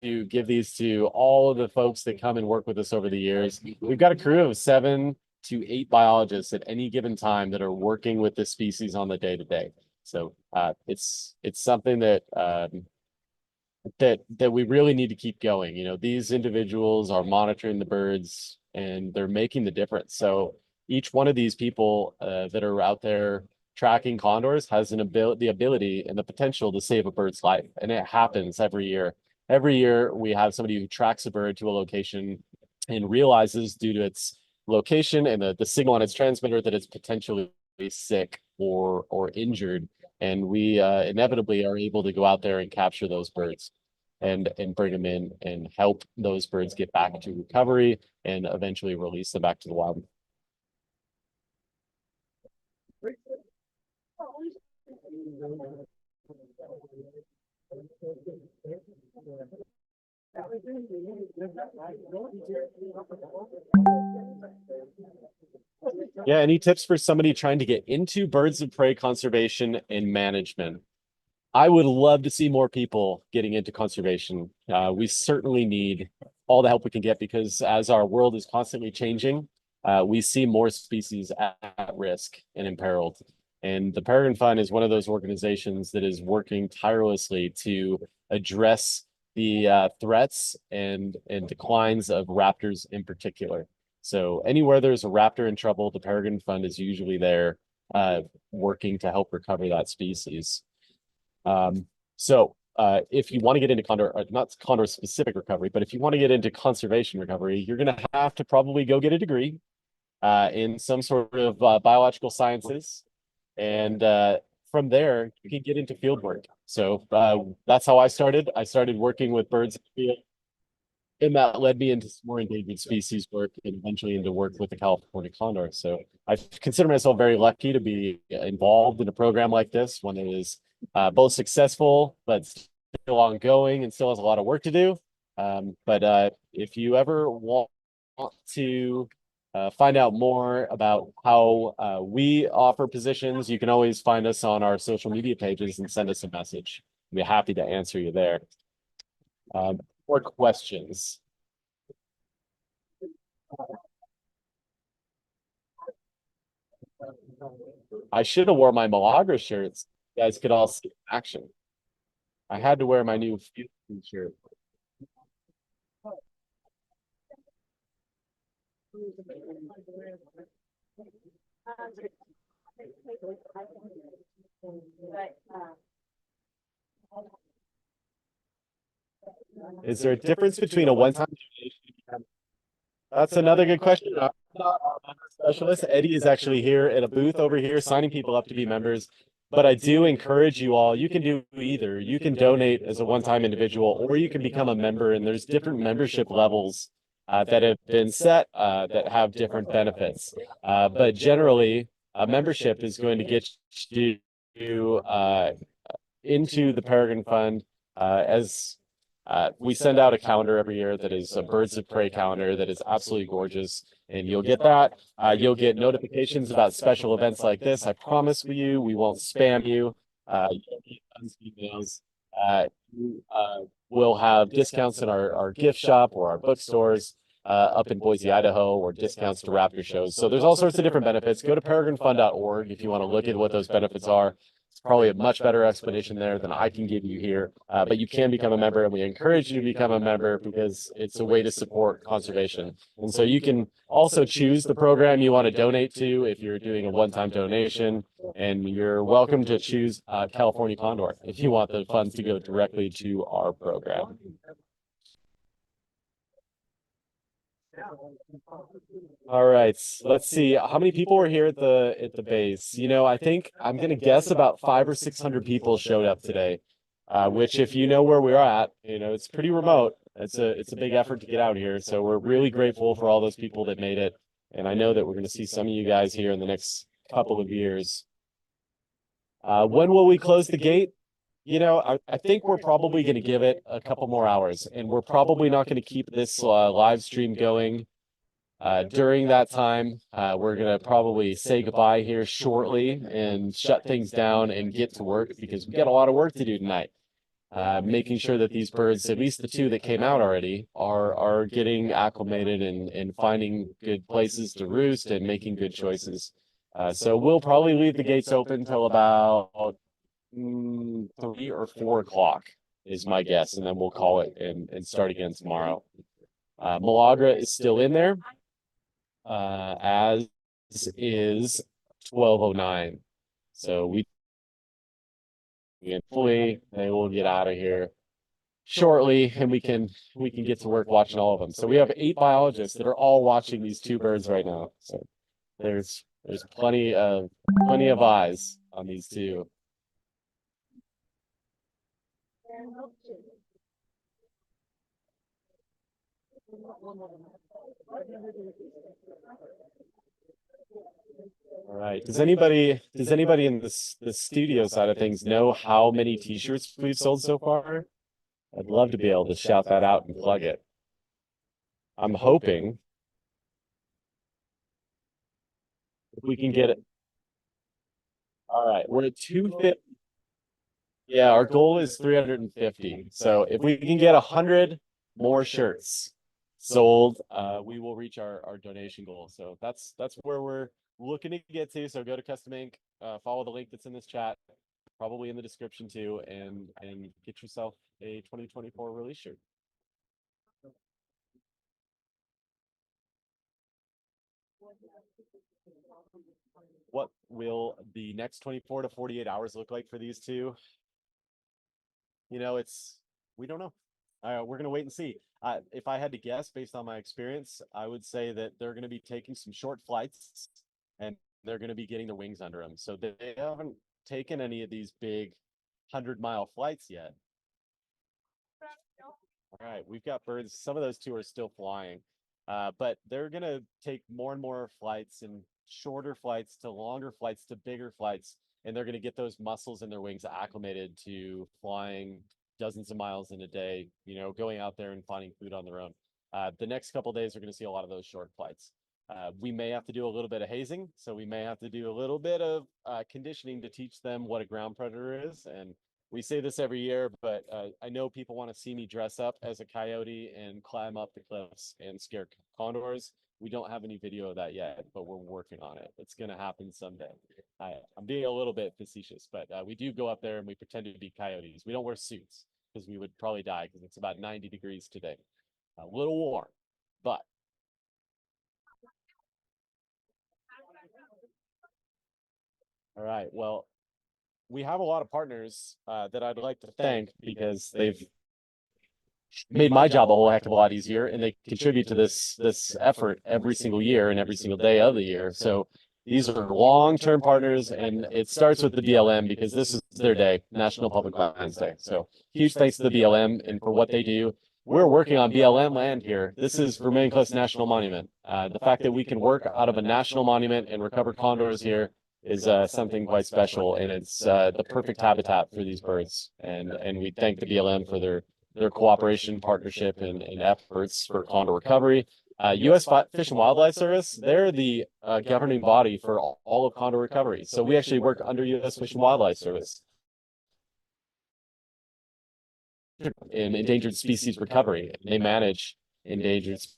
to give these to all of the folks that come and work with us over the years. We've got a crew of 7 to 8 biologists at any given time that are working with this species on the day-to-day. So it's something that that we really need to keep going. You know, these individuals are monitoring the birds and they're making the difference. So each one of these people that are out there tracking condors has the ability and the potential to save a bird's life. And it happens every year. Every year we have somebody who tracks a bird to a location and realizes due to its location and the signal on its transmitter that it's potentially sick or injured. And we inevitably are able to go out there and capture those birds and bring them in and help those birds get back to recovery and eventually release them back to the wild. Yeah, any tips for somebody trying to get into birds of prey conservation and management? I would love to see more people getting into conservation. We certainly need all the help we can get because as our world is constantly changing, we see more species at risk and imperiled. And the Peregrine Fund is one of those organizations that is working tirelessly to address the threats and declines of raptors in particular. So anywhere there's a raptor in trouble, the Peregrine Fund is usually there working to help recover that species. If you want to get into condor, not condor specific recovery, but if you want to get into conservation recovery, you're going to have to probably go get a degree in some sort of biological sciences. And from there, you can get into field work. So that's how I started. I started working with birds in the field. And that led me into more endangered species work and eventually into work with the California Condor. So I consider myself very lucky to be involved in a program like this, one that is both successful, but still ongoing and still has a lot of work to do. But if you ever want to find out more about how we offer positions, you can always find us on our social media pages and send us a message. We'll be happy to answer you there. More questions? I should have worn my Milagra shirts. You guys could all see action. I had to wear my new field shirt. Is there a difference between a one-time donation? That's another good question. I'm not a member specialist. Eddie is actually here at a booth over here signing people up to be members. But I do encourage you all, you can do either. You can donate as a one-time individual, or you can become a member, and there's different membership levels that have been set that have different benefits. But generally, a membership is going to get you into the Peregrine Fund as we send out a calendar every year that is a birds of prey calendar that is absolutely gorgeous, and you'll get that. You'll get notifications about special events like this. I promise you, we won't spam you. You'll get tons of emails. You will have discounts in our gift shop or our bookstores up in Boise, Idaho, or discounts to raptor shows. So there's all sorts of different benefits. Go to peregrinefund.org if you want to look at what those benefits are. It's probably a much better explanation there than I can give you here, but you can become a member, and we encourage you to become a member because it's a way to support conservation. And so you can also choose the program you want to donate to if you're doing a one-time donation, and you're welcome to choose California Condor if you want the funds to go directly to our program. All right, let's see how many people were here at the base. You know, I think I'm gonna guess about 500 or 600 people showed up today, which, if you know where we're at, you know, it's pretty remote. It's a big effort to get out here, so we're really grateful for all those people that made it, and I know that we're gonna see some of you guys here in the next couple of years. When will we close the gate? You know, I think we're probably going to give it a couple more hours, and we're probably not going to keep this live stream going during that time. We're going to probably say goodbye here shortly and shut things down and get to work because we got a lot of work to do tonight. Making sure that these birds, at least the two that came out already, are getting acclimated and finding good places to roost and making good choices. So we'll probably leave the gates open till about 3 or 4 o'clock is my guess, and then we'll call it and start again tomorrow. Milagra is still in there, as is 1209. So we fully, they will get out of here shortly, and we can get to work watching all of them. So we have 8 biologists that are all watching these 2 birds right now. So there's plenty of eyes on these 2. All right. Does anybody in the studio side of things know how many t-shirts we've sold so far? I'd love to be able to shout that out and plug it. I'm hoping if we can get it. All right, we're at 250. Yeah, our goal is 350. So if we can get 100 more shirts sold, we will reach our donation goal. So that's where we're looking to get to. So go to Custom Ink, follow the link that's in this chat, probably in the description too, and get yourself a 2024 release shirt. What will the next 24 to 48 hours look like for these 2? You know, we don't know. We're going to wait and see. If I had to guess based on my experience, I would say that they're going to be taking some short flights and they're going to be getting their wings under them. So they haven't taken any of these big 100-mile flights yet. All right, we've got birds. Some of those 2 are still flying, but they're going to take more and more flights, and shorter flights to longer flights to bigger flights, and they're going to get those muscles in their wings acclimated to flying dozens of miles in a day, you know, going out there and finding food on their own. The next couple of days, we're going to see a lot of those short flights. We may have to do a little bit of hazing, so we may have to do a little bit of conditioning to teach them what a ground predator is. And we say this every year, but I know people want to see me dress up as a coyote and climb up the cliffs and scare condors. We don't have any video of that yet, but we're working on it. It's going to happen someday. I'm being a little bit facetious, but we do go up there and we pretend to be coyotes. We don't wear suits because we would probably die because it's about 90 degrees today. A little warm, but all right. Well, we have a lot of partners that I'd like to thank because they've made my job a whole heck of a lot easier, and they contribute to this effort every single year and every single day of the year. So these are long-term partners, and it starts with the BLM because this is their day, National Public Lands Day. So huge thanks to the BLM and for what they do. We're working on BLM land here. This is Vermilion Cliffs National Monument. The fact that we can work out of a national monument and recover condors here is something quite special, and it's the perfect habitat for these birds. And we thank the BLM for their cooperation, partnership, and efforts for condor recovery. U.S. Fish and Wildlife Service, they're the governing body for all of condor recovery. So we actually work under U.S. Fish and Wildlife Service in endangered species recovery. They manage endangered species.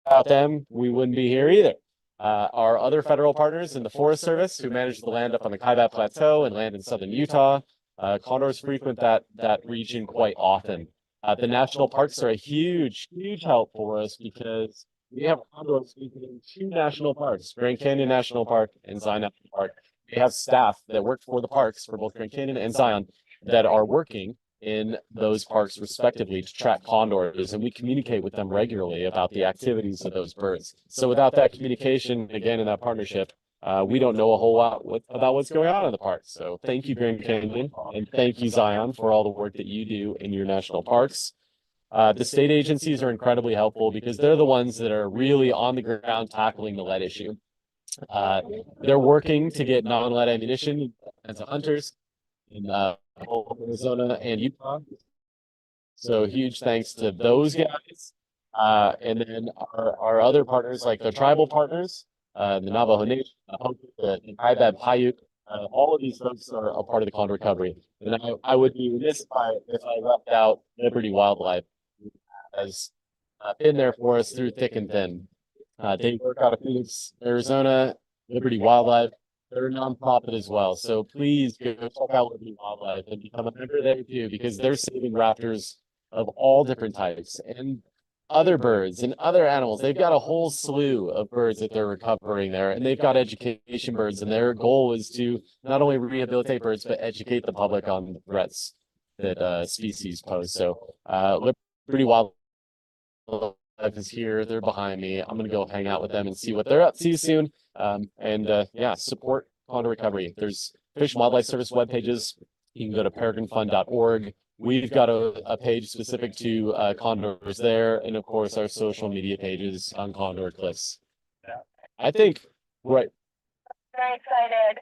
Without them, we wouldn't be here either. Our other federal partners in the Forest Service, who manage the land up on the Kaibab Plateau and land in southern Utah. Condors frequent that region quite often. The national parks are a huge help for us because we have condors in 2 national parks, Grand Canyon National Park and Zion National Park. We have staff that work for the parks for both Grand Canyon and Zion that are working in those parks respectively to track condors, and we communicate with them regularly about the activities of those birds. So without that communication, again, in that partnership, we don't know a whole lot about what's going on in the park. So thank you, Grand Canyon, and thank you, Zion, for all the work that you do in your national parks. The state agencies are incredibly helpful because they're the ones that are really on the ground tackling the lead issue. They're working to get non-lead ammunition as hunters in Arizona and Utah. So huge thanks to those guys. And then our other partners, like the tribal partners, the Navajo Nation, the Kaibab Paiute, all of these folks are a part of the condor recovery. And I would be remiss if I left out Liberty Wildlife, has been there for us through thick and thin. They work out of Phoenix, Arizona. Liberty Wildlife, they're a nonprofit as well. So please go check out Liberty Wildlife and become a member there too, because they're saving raptors of all different types. And other birds and other animals. They've got a whole slew of birds that they're recovering there, and they've got education birds, and their goal is to not only rehabilitate birds, but educate the public on the threats that species pose. So Liberty Wildlife is here. They're behind me. I'm going to go hang out with them and see what they're up to soon. Yeah, support condor recovery. There's Fish and Wildlife Service web pages. You can go to peregrinefund.org. We've got a page specific to condors there, and of course our social media pages on Condor Cliffs. I think right. Very excited.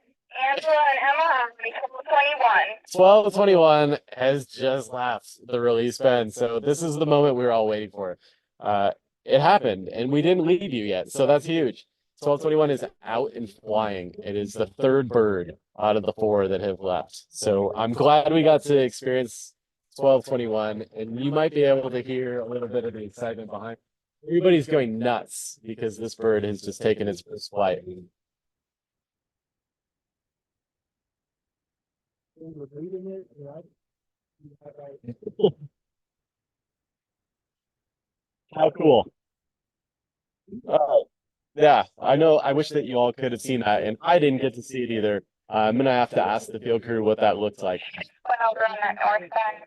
Angela and Emma have become 21. 1221 has just left the release pen, so this is the moment we were all waiting for. It happened, and we didn't leave you yet, so that's huge. 1221 is out and flying. It is the third bird out of the 4 that have left. So I'm glad we got to experience 1221, and you might be able to hear a little bit of the excitement behind. Everybody's going nuts because this bird has just taken its first flight. How cool. Yeah, I know. I wish that you all could have seen that, and I didn't get to see it either. I'm gonna have to ask the field crew what that looked like. Went over on that north side.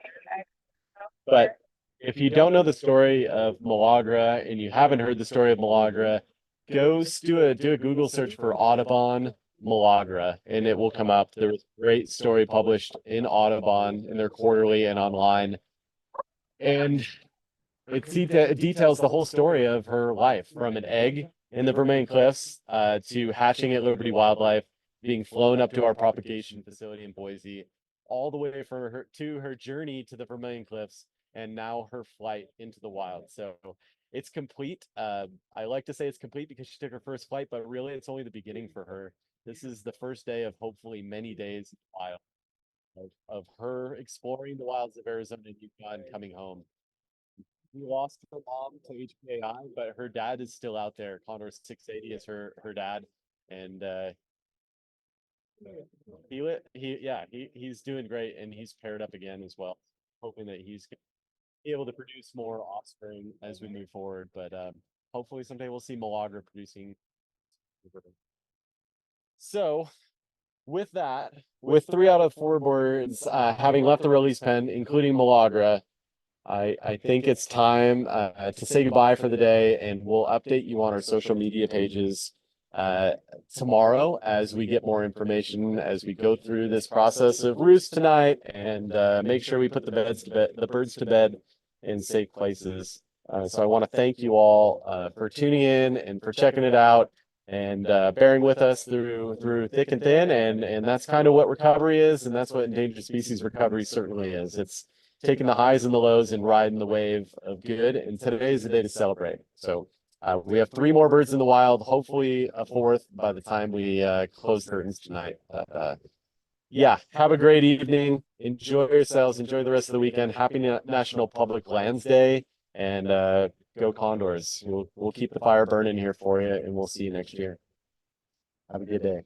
But if you don't know the story of Milagra and you haven't heard the story of Milagra, go do a Google search for Audubon Milagra, and it will come up. There was a great story published in Audubon in their quarterly and online, and it details the whole story of her life from an egg in the Vermilion Cliffs to hatching at Liberty Wildlife, being flown up to our propagation facility in Boise, all the way from her journey to the Vermilion Cliffs, and now her flight into the wild. So it's complete. I like to say it's complete because she took her first flight, but really it's only the beginning for her. This is the first day of hopefully many days in the wild of her exploring the wilds of Arizona and Utah and coming home. We lost her mom to HPAI, but her dad is still out there. Condor 680 is her dad, and he's doing great, and he's paired up again as well. Hoping that he's gonna be able to produce more offspring as we move forward, but hopefully someday we'll see Milagra producing. So with that, with 3 out of 4 birds having left the release pen, including Milagra, I think it's time to say goodbye for the day, and we'll update you on our social media pages tomorrow as we get more information, as we go through this process of roost tonight, and make sure we put the birds to bed in safe places. So I want to thank you all for tuning in and for checking it out and bearing with us through thick and thin, and that's kind of what recovery is, and that's what endangered species recovery certainly is. It's taking the highs and the lows and riding the wave of good, and today is the day to celebrate. So we have 3 more birds in the wild, hopefully a 4th by the time we close curtains tonight. Yeah, have a great evening. Enjoy yourselves. Enjoy the rest of the weekend. Happy National Public Lands Day, and go Condors. We'll keep the fire burning here for you, and we'll see you next year. Have a good day.